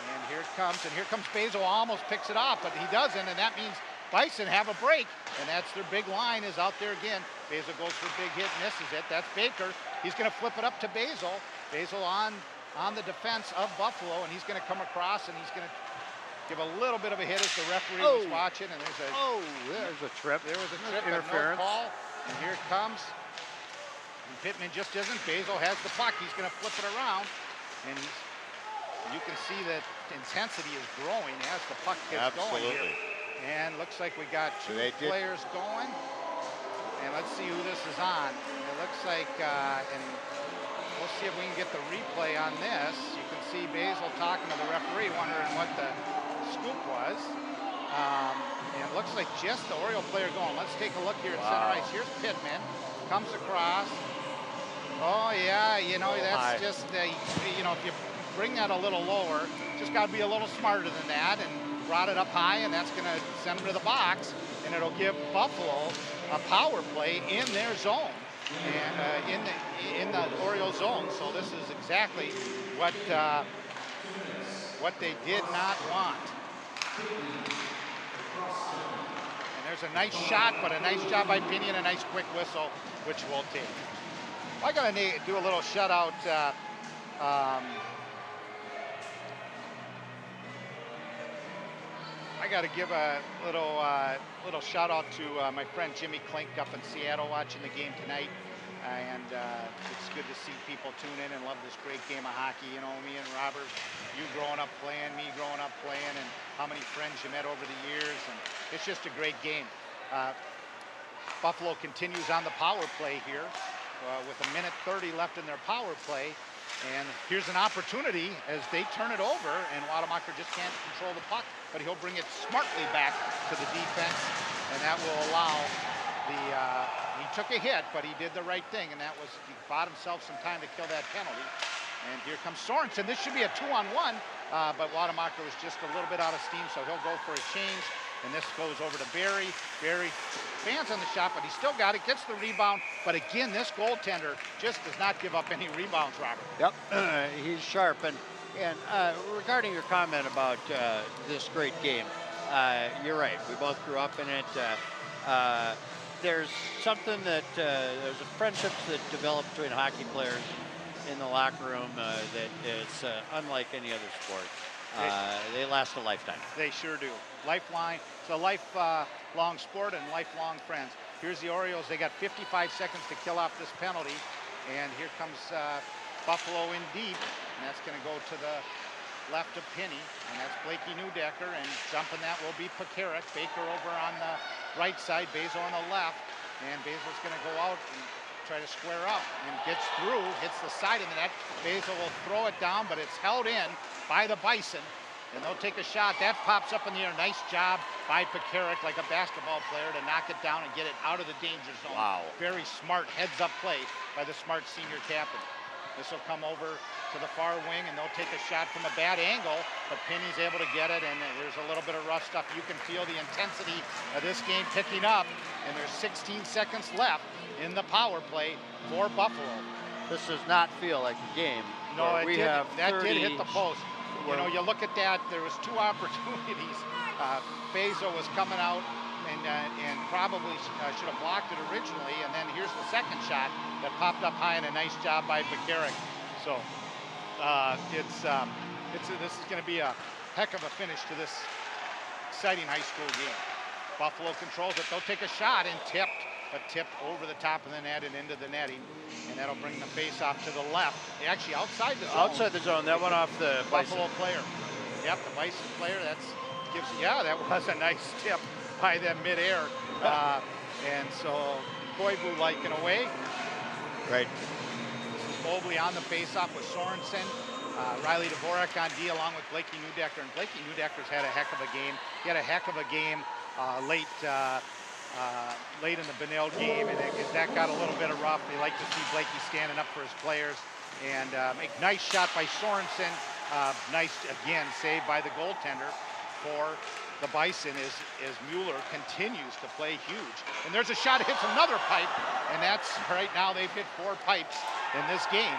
And here it comes, and here comes Basil, almost picks it off, but he doesn't, and that means Bison have a break, and that's their big line is out there again. Basil goes for a big hit, misses it. That's Baker. He's going to flip it up to Basil. Basil on the defense of Buffalo, and he's going to come across, and he's going to give a little bit of a hit as the referee was watching, and there's a trip. There was a trip, interference. no call, and here it comes. And Pittman just isn't. Basil has the puck. He's going to flip it around, and you can see that intensity is growing as the puck gets going here. And looks like we got two players going. And let's see who this is on. It looks like, and we'll see if we can get the replay on this. You can see Basil talking to the referee, wondering what the scoop was. And it looks like just the Oriole player going. Let's take a look here at center ice. Here's Pittman, comes across. Oh yeah, you know, that's just, you know, if you bring that a little lower, just got to be a little smarter than that, and brought it up high, and that's going to send them to the box, and it'll give Buffalo a power play in their zone, and in the Oriole zone. So this is exactly what they did not want. And there's a nice shot, but a nice job by Penny and a nice quick whistle, which we'll take. I got to do a little shutout. I got to give a little shout out to my friend Jimmy Klink up in Seattle watching the game tonight, and it's good to see people tune in and love this great game of hockey. You know, me and Robert, you growing up playing, me growing up playing, and how many friends you met over the years, and it's just a great game. Buffalo continues on the power play here with 1:30 left in their power play. And here's an opportunity as they turn it over, and Wademacher just can't control the puck, but he'll bring it smartly back to the defense, and that will allow he took a hit, but he did the right thing, and that was, he bought himself some time to kill that penalty. And here comes Sorensen. This should be a 2-on-1, but Wademacher was just a little bit out of steam, so he'll go for a change. And this goes over to Barry. Barry stands on the shot, but he still got it, gets the rebound. But again, this goaltender just does not give up any rebounds, Robert. Yep, he's sharp. And regarding your comment about this great game, you're right. We both grew up in it. There's something that, there's a friendships that develop between hockey players in the locker room that is unlike any other sport. They last a lifetime. They sure do. Lifeline. It's a lifelong sport and lifelong friends. Here's the Orioles. They got 55 seconds to kill off this penalty. And here comes Buffalo in deep. And that's going to go to the left of Penny. And that's Blakey Newdecker. And jumping that will be Pekarik. Baker over on the right side. Basil on the left. And Basil's going to go out and try to square up. And gets through. Hits the side of the net. Basil will throw it down, but it's held in by the Bison. And they'll take a shot. That pops up in the air. Nice job by Pekarik, like a basketball player, to knock it down and get it out of the danger zone. Wow. Very smart heads-up play by the smart senior captain. This will come over to the far wing, and they'll take a shot from a bad angle, but Penny's able to get it, and there's a little bit of rough stuff. You can feel the intensity of this game picking up, and there's 16 seconds left in the power play for Buffalo. This does not feel like a game. No, we have that did hit the post. You know, you look at that, there was two opportunities. Basil was coming out and probably should have blocked it originally, and then here's the second shot that popped up high, and a nice job by Pekarik. So this is going to be a heck of a finish to this exciting high school game. Buffalo controls it. They'll take a shot and tipped, a tip over the top of the net and into the netting, and that'll bring the face-off to the left. Actually, outside the zone. Outside the zone. That went off the Buffalo Bison. player. Yep, the Bison player. That was a nice tip by them midair. And so Koivu liking away. Right. This is Mobley on the faceoff with Sorensen. Riley Dvorak on D along with Blakey Newdecker. And Blakey Newdecker's had a heck of a game. He had a heck of a game late in the Benilde game, and that got a little bit of rough. They like to see Blakey standing up for his players. And make nice shot by Sorensen. Nice, again, save by the goaltender for the Bison as Mueller continues to play huge. And there's a shot, hits another pipe, and that's right now they've hit 4 pipes in this game.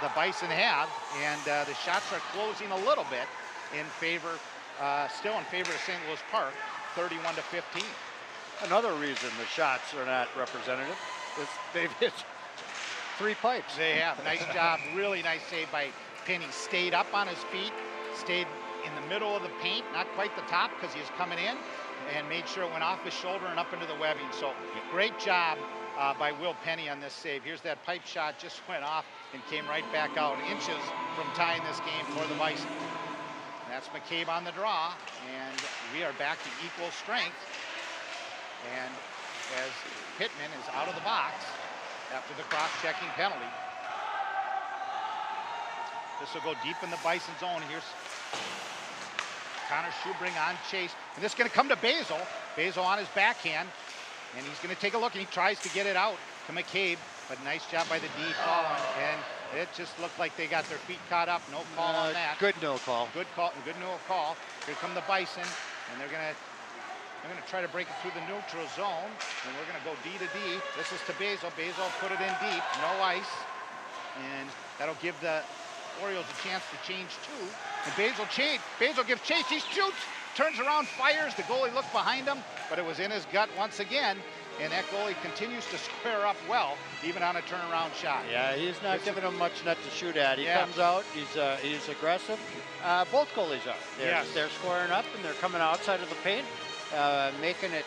The Bison have, and the shots are closing a little bit in favor, still in favor of St. Louis Park, 31-15. Another reason the shots are not representative is they've hit 3 pipes. They have. Nice job. Really nice save by Penny. Stayed up on his feet, stayed in the middle of the paint, not quite the top because he was coming in, and made sure it went off his shoulder and up into the webbing. So great job by Will Penny on this save. Here's that pipe shot, just went off and came right back out, inches from tying this game for the Bison. That's McCabe on the draw, and we are back to equal strength. And as Pittman is out of the box after the cross-checking penalty. This will go deep in the Bison zone. Here's Connor Schubring on chase. And this is going to come to Basil. Basil on his backhand. And he's going to take a look, and he tries to get it out to McCabe. But nice job by the D calling. And it just looked like they got their feet caught up. No call on that. Good no call. Good call. Good no call. Here come the Bison. And they're going to try to break it through the neutral zone. And we're going to go D to D. This is to Basil. Basil put it in deep. No ice. And that'll give the Orioles a chance to change 2. And Basil gives chase. He shoots, turns around, fires. The goalie looked behind him, but it was in his gut once again. And that goalie continues to square up well, even on a turnaround shot. Yeah, he's not giving him much net to shoot at. He comes out, he's aggressive. Both goalies are. They're squaring up, and they're coming outside of the paint, making it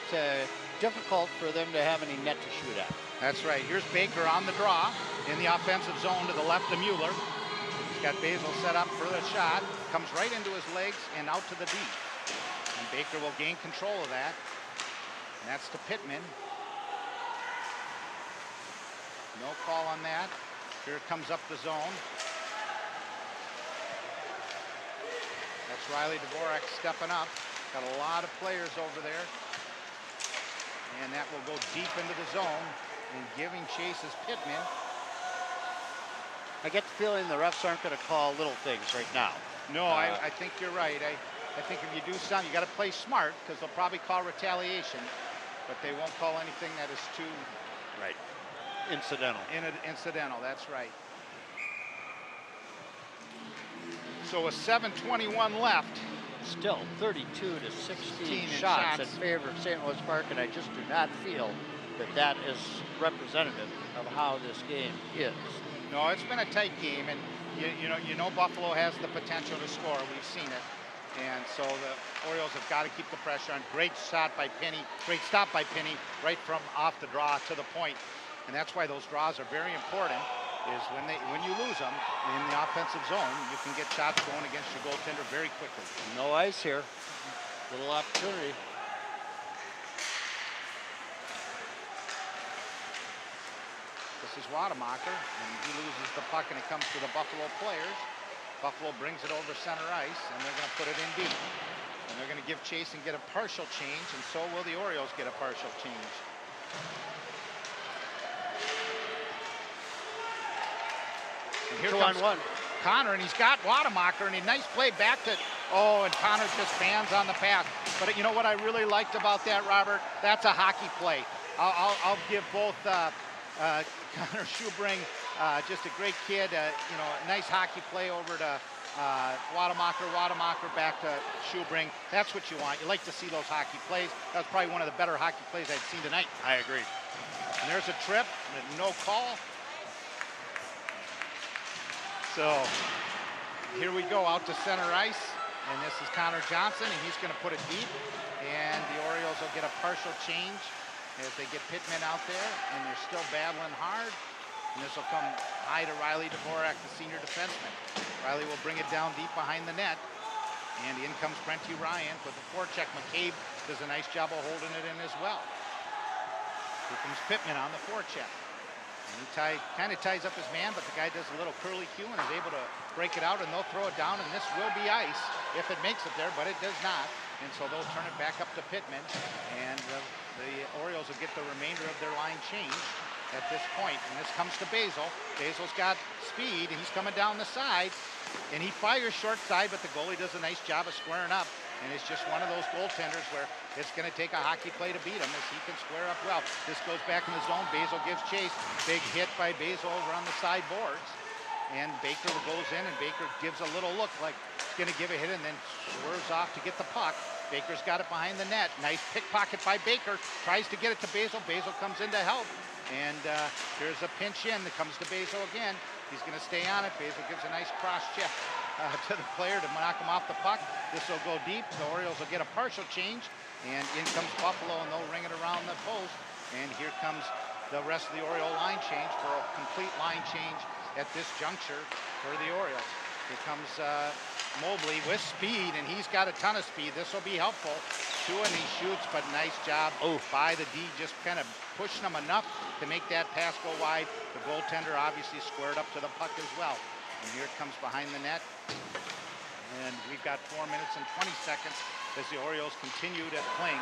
difficult for them to have any net to shoot at. That's right. Here's Baker on the draw in the offensive zone to the left of Mueller. He's got Basil set up for the shot. Comes right into his legs and out to the D. And Baker will gain control of that. And that's to Pittman. No call on that. Here it comes up the zone. That's Riley Dvorak stepping up. Got a lot of players over there. And that will go deep into the zone. And giving chase is Pittman. I get the feeling the refs aren't going to call little things right now. No, I think you're right. I think if you do something, you got to play smart because they'll probably call retaliation, but they won't call anything that is too incidental. Incidental, that's right. So with 7:21 left. Still 32-16 shots in favor of St. Louis Park, and I just do not feel that is representative of how this game is. No, it's been a tight game, and you know Buffalo has the potential to score. We've seen it, and so the Orioles have got to keep the pressure on. Great shot by Penny, great stop by Penny, right from off the draw to the point, and that's why those draws are very important. Is when you lose them in the offensive zone, you can get shots going against your goaltender very quickly. No ice here, little opportunity. This is Wademacher, and he loses the puck, and it comes to the Buffalo players. Buffalo brings it over center ice, and they're going to put it in deep. And they're going to give chase and get a partial change, and so will the Orioles get a partial change. And here comes Connor, and he's got Wademacher, and a nice play back to, and Connor just bans on the pass. But you know what I really liked about that, Robert? That's a hockey play. I'll give both Connor Schubring, just a great kid, a nice hockey play over to Wademacher back to Schubring. That's what you want. You like to see those hockey plays. That was probably one of the better hockey plays I'd seen tonight. I agree. And there's a trip, no call. So here we go out to center ice, and this is Connor Johnson, and he's going to put it deep, and the Orioles will get a partial change as they get Pittman out there, and they're still battling hard. And this will come high to Riley Dvorak, the senior defenseman. Riley will bring it down deep behind the net. And in comes Brenty Ryan with the forecheck. McCabe does a nice job of holding it in as well. Here comes Pittman on the forecheck. And he kind of ties up his man, but the guy does a little curly cue and is able to break it out, and they'll throw it down, and this will be ice if it makes it there, but it does not. And so they'll turn it back up to Pittman, and the Orioles will get the remainder of their line changed at this point. And this comes to Basil. Basil's got speed, and he's coming down the side, and he fires short side, but the goalie does a nice job of squaring up. And it's just one of those goaltenders where it's going to take a hockey play to beat him as he can square up well. This goes back in the zone. Basil gives chase. Big hit by Basil over on the side boards. And Baker goes in, and Baker gives a little look like he's going to give a hit and then swerves off to get the puck. Baker's got it behind the net. Nice pickpocket by Baker. Tries to get it to Basil. Basil comes in to help. And here's a pinch in that comes to Basil again. He's going to stay on it. Basil gives a nice cross check to the player to knock him off the puck. This will go deep. The Orioles will get a partial change. And in comes Buffalo, and they'll ring it around the post. And here comes the rest of the Oriole line change for a complete line change at this juncture for the Orioles. Here comes Mobley with speed, and he's got a ton of speed. This will be helpful. And he shoots, but nice job by the D, just kind of pushing him enough to make that pass go wide. The goaltender obviously squared up to the puck as well. And here it comes behind the net. And we've got 4 minutes and 20 seconds as the Orioles continue to cling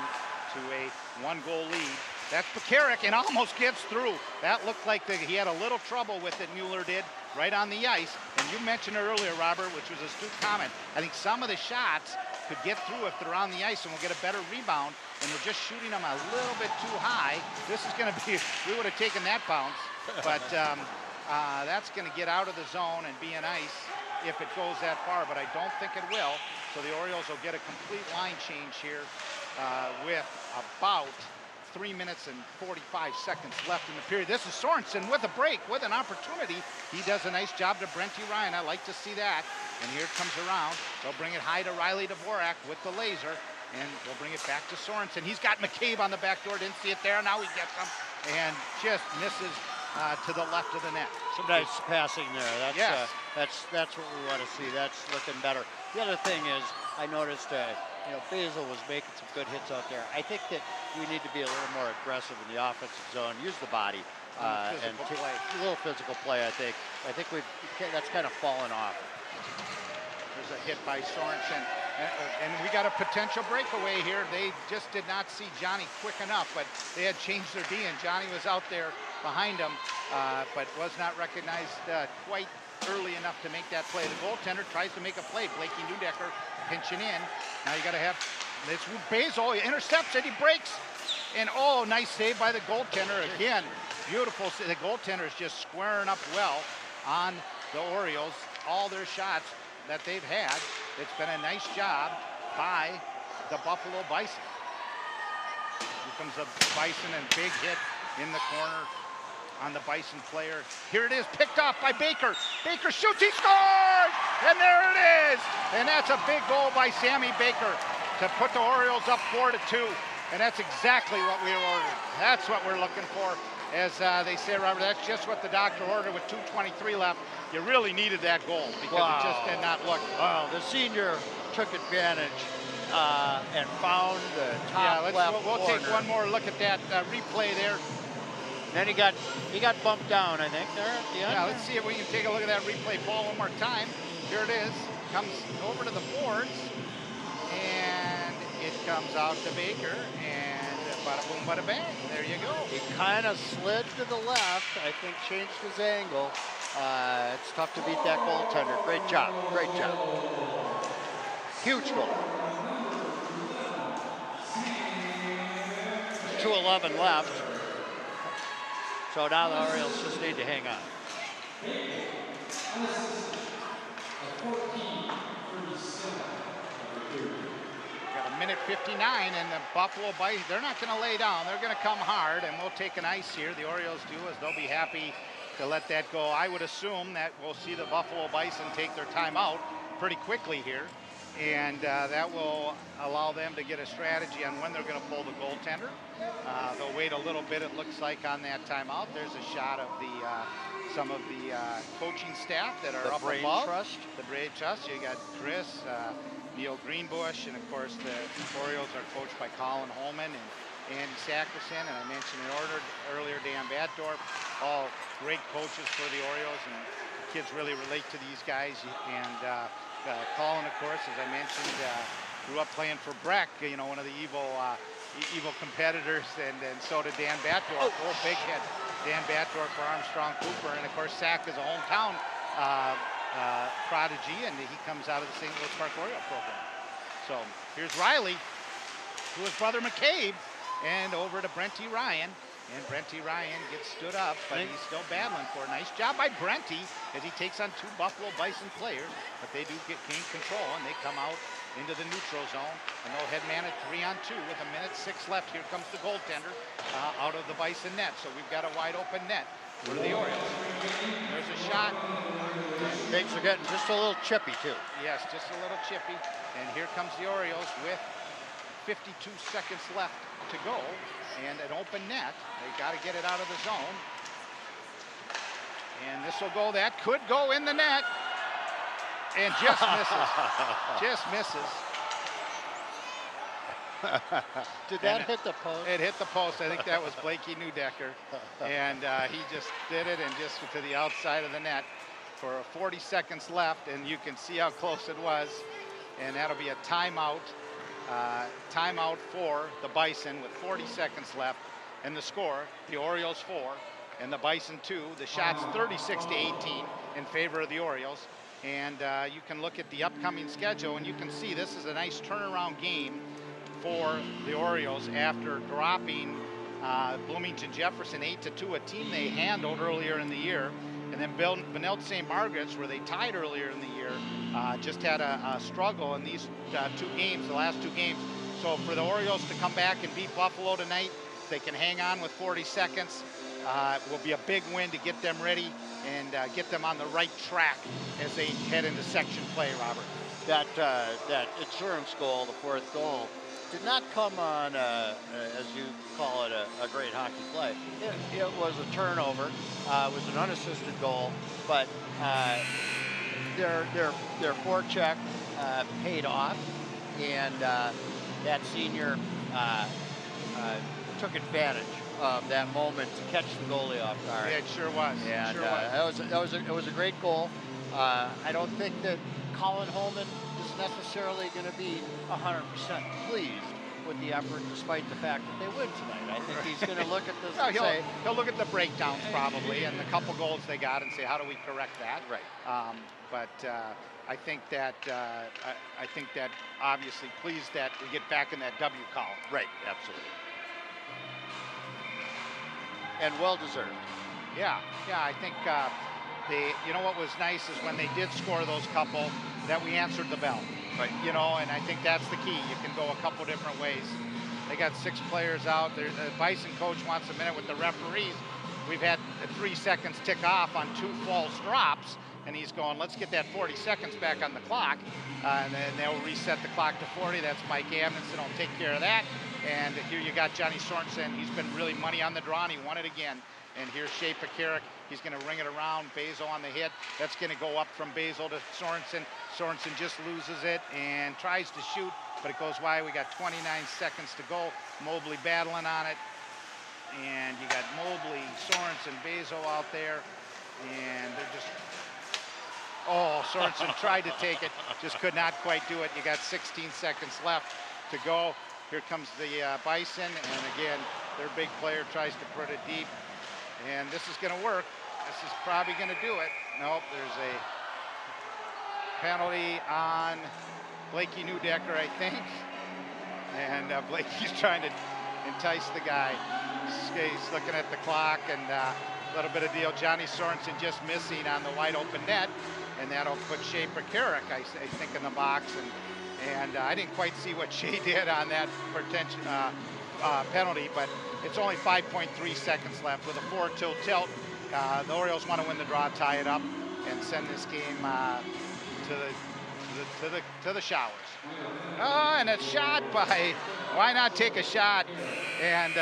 to a 1-goal lead. That's Pekarik, and almost gets through. That looked like he had a little trouble with it, Mueller did, right on the ice. And you mentioned it earlier, Robert, which was an astute comment. I think some of the shots could get through if they're on the ice, and we'll get a better rebound, and we're just shooting them a little bit too high. This is going to be, we would have taken that bounce, but that's going to get out of the zone and be an ice if it goes that far, but I don't think it will. So the Orioles will get a complete line change here with about 3 minutes and 45 seconds left in the period. This is Sorensen with a break, with an opportunity. He does a nice job to Brenty Ryan. I like to see that. And here it comes around. They'll bring it high to Riley Dvorak with the laser. And they'll bring it back to Sorensen. He's got McCabe on the back door. Didn't see it there. Now he gets him. And just misses to the left of the net. Some nice passing there. That's, yes. That's what we want to see. That's looking better. The other thing is, I noticed Basil was making some good hits out there. I think that we need to be a little more aggressive in the offensive zone, use the body, and a little physical play, I think. I think that's kind of fallen off. There's a hit by Sorensen. And we got a potential breakaway here. They just did not see Johnny quick enough, but they had changed their D, and Johnny was out there behind him, but was not recognized quite early enough to make that play. The goaltender tries to make a play. Blakey Newdecker pinching in. Now you got to have this. Basil, he intercepts it, he breaks. And nice save by the goaltender again. Beautiful. The goaltender is just squaring up well on the Orioles. All their shots that they've had, it's been a nice job by the Buffalo Bison. Here comes the Bison, and big hit in the corner on the Bison player. Here it is, picked off by Baker. Baker shoots, he scores! And there it is! And that's a big goal by Sammy Baker to put the Orioles up 4-2. And that's exactly what we ordered. That's what we're looking for. As they say, Robert, that's just what the doctor ordered with 2:23 left. You really needed that goal because it just did not look. Wow, the senior took advantage and found the top left we'll corner. take one more look at that replay there. Then he got bumped down, I think, there at the end. Yeah, let's see if we can take a look at that replay, Paul, one more time. Here it is. Comes over to the boards, and it comes out to Baker, and bada boom, bada bang. There you go. He kind of slid to the left, I think changed his angle. It's tough to beat that goaltender. Great job, great job. Huge goal. 2:11 left. So now the Orioles just need to hang on. Got a minute 59, and the Buffalo Bison, they're not going to lay down. They're going to come hard, and we'll take an ice here. The Orioles do, as they'll be happy to let that go. I would assume that we'll see the Buffalo Bison take their timeout pretty quickly here. and that will allow them to get a strategy on when they're going to pull the goaltender. They'll wait a little bit, it looks like, on that timeout. There's a shot of the some of the coaching staff that are up above. The Brain Trust. You got Chris, Neil Greenbush, and of course the Orioles are coached by Colin Holman and Andy Sackerson, and I mentioned in order earlier Dan Batdorf, all great coaches for the Orioles, and kids really relate to these guys. And Colin, of course, as I mentioned, grew up playing for Breck, you know, one of the evil competitors, and so did Dan Batdorf. Oh, big hit. Dan Batdorf for Armstrong Cooper, and of course Sack is a hometown prodigy, and he comes out of the St. Louis Park Oriole program. So here's Riley to his brother McCabe, and over to Brenty Ryan. And Brenty Ryan gets stood up, but he's still battling for a nice job by Brenty as he takes on 2 Buffalo Bison players, but they do gain control, and they come out into the neutral zone, and they'll head man at 3-on-2 with 1:06 left. Here comes the goaltender out of the Bison net, so we've got a wide open net for the Orioles. There's a shot. Bigs are getting just a little chippy too. Yes, just a little chippy, and here comes the Orioles with 52 seconds left to go, and an open net. They got to get it out of the zone, and this will go. That could go in the net. And just misses. Just misses. Did that hit the post? It hit the post. I think that was Blakey Newdecker. And he just did it, and just to the outside of the net for 40 seconds left. And you can see how close it was. And that'll be a timeout. Timeout for the Bison with 40 seconds left. And the score, the Orioles 4 and the Bison 2. The shot's 36-18 in favor of the Orioles. And you can look at the upcoming schedule, and you can see this is a nice turnaround game for the Orioles after dropping Bloomington Jefferson 8-2, a team they handled earlier in the year. And then Benilde St. Margaret's, where they tied earlier in the year, just had a struggle in these 2 games, the last 2 games. So for the Orioles to come back and beat Buffalo tonight, if they can hang on with 40 seconds, it will be a big win to get them ready and get them on the right track as they head into section play, Robert. That insurance goal, the 4th goal, did not come on, as you call it, a great hockey play. It was a turnover. It was an unassisted goal, but their forecheck paid off, and that senior took advantage of that moment to catch the goalie off guard. Yeah, it sure was. And sure was. It was a great goal. I don't think that Colin Holman is necessarily going to be 100% pleased with the effort, despite the fact that they win tonight. I think he's going to look at this and say... He'll look at the breakdowns probably and the couple goals they got and say, how do we correct that? Right. But I think that obviously pleased that we get back in that W column. Right, absolutely. And well deserved. Yeah, I think you know what was nice is when they did score those couple, that we answered the bell. Right. You know, and I think that's the key. You can go a couple different ways. They got 6 players out. The Bison coach wants a minute with the referees. We've had 3 seconds tick off on 2 false drops, and he's going, let's get that 40 seconds back on the clock, and then they'll reset the clock to 40. That's Mike Amundsen will take care of that. And here you got Johnny Sorensen. He's been really money on the draw, and he won it again. And here's Shea Pekarik. He's going to ring it around. Basil on the hit. That's going to go up from Basil to Sorensen. Sorensen just loses it and tries to shoot, but it goes wide. We got 29 seconds to go. Mobley battling on it. And you got Mobley, Sorensen, Basil out there. And they're just... Oh, Sorensen tried to take it. Just could not quite do it. You got 16 seconds left to go. Here comes the Bison. And again, their big player tries to put it deep. And this is going to work. This is probably going to do it. Nope, there's a penalty on Blakey Newdecker, I think. And Blakey's trying to entice the guy. He's looking at the clock, and a little bit of deal. Johnny Sorensen just missing on the wide open net, and that'll put Shea Pekarik, I think, in the box. And I didn't quite see what Shea did on that penalty, but it's only 5.3 seconds left with a 4-2 tilt. The Orioles want to win the draw, tie it up, and send this game to the to the showers. Oh, and a shot by, why not take a shot? And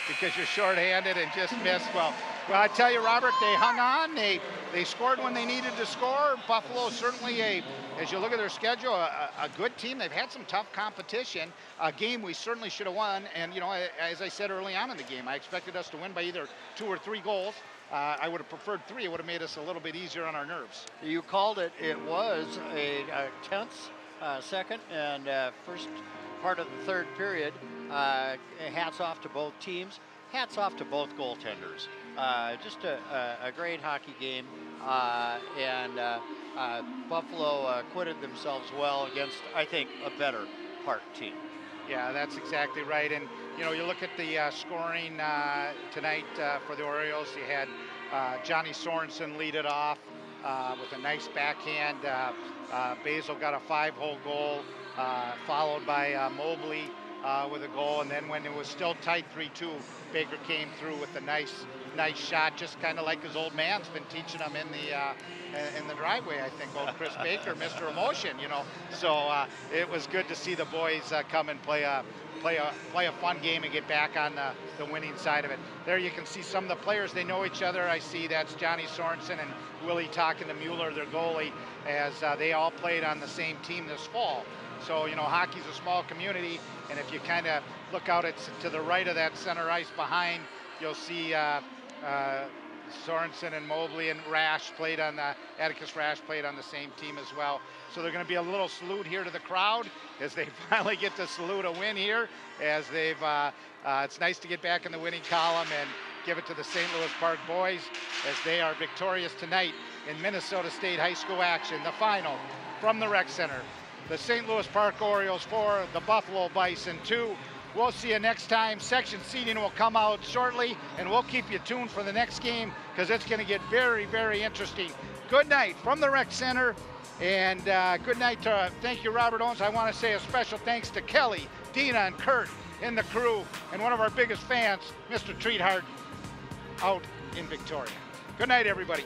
because you're shorthanded and just missed. Well, I tell you, Robert, they hung on. They scored when they needed to score. Buffalo certainly as you look at their schedule, a good team. They've had some tough competition. A game we certainly should have won. And, you know, as I said early on in the game, I expected us to win by either 2 or 3 goals. I would have preferred 3. It would have made us a little bit easier on our nerves. You called it. It was a tense second and first part of the third period. Hats off to both teams. Hats off to both goaltenders. Just a great hockey game. And Buffalo acquitted themselves well against, I think, a better Park team. Yeah, that's exactly right. And, you know, you look at the scoring tonight for the Orioles. You had Johnny Sorensen lead it off with a nice backhand. Basil got a 5-hole goal, followed by Mobley with a goal. And then when it was still tight 3-2, Baker came through with a nice shot, just kind of like his old man's been teaching him in the driveway, I think, old Chris Baker, Mr. Emotion, you know. So it was good to see the boys come and play a fun game and get back on the winning side of it. There you can see some of the players, they know each other. I see that's Johnny Sorensen and Willie talking to Mueller, their goalie, as they all played on the same team this fall. So, you know, hockey's a small community, and if you kind of look out to the right of that center ice behind, you'll see Sorensen and Mobley and Atticus Rash played on the same team as well. So there's going to be a little salute here to the crowd as they finally get to salute a win here, as it's nice to get back in the winning column and give it to the St. Louis Park boys as they are victorious tonight in Minnesota State High School action. The final from the Rec Center. The St. Louis Park Orioles 4, the Buffalo Bison 2. We'll see you next time. Section seating will come out shortly, and we'll keep you tuned for the next game because it's going to get very, very interesting. Good night from the Rec Center, and good night to, thank you, Robert Owens. I want to say a special thanks to Kelly, Dina, and Kurt and the crew, and one of our biggest fans, Mr. Treathart, out in Victoria. Good night, everybody.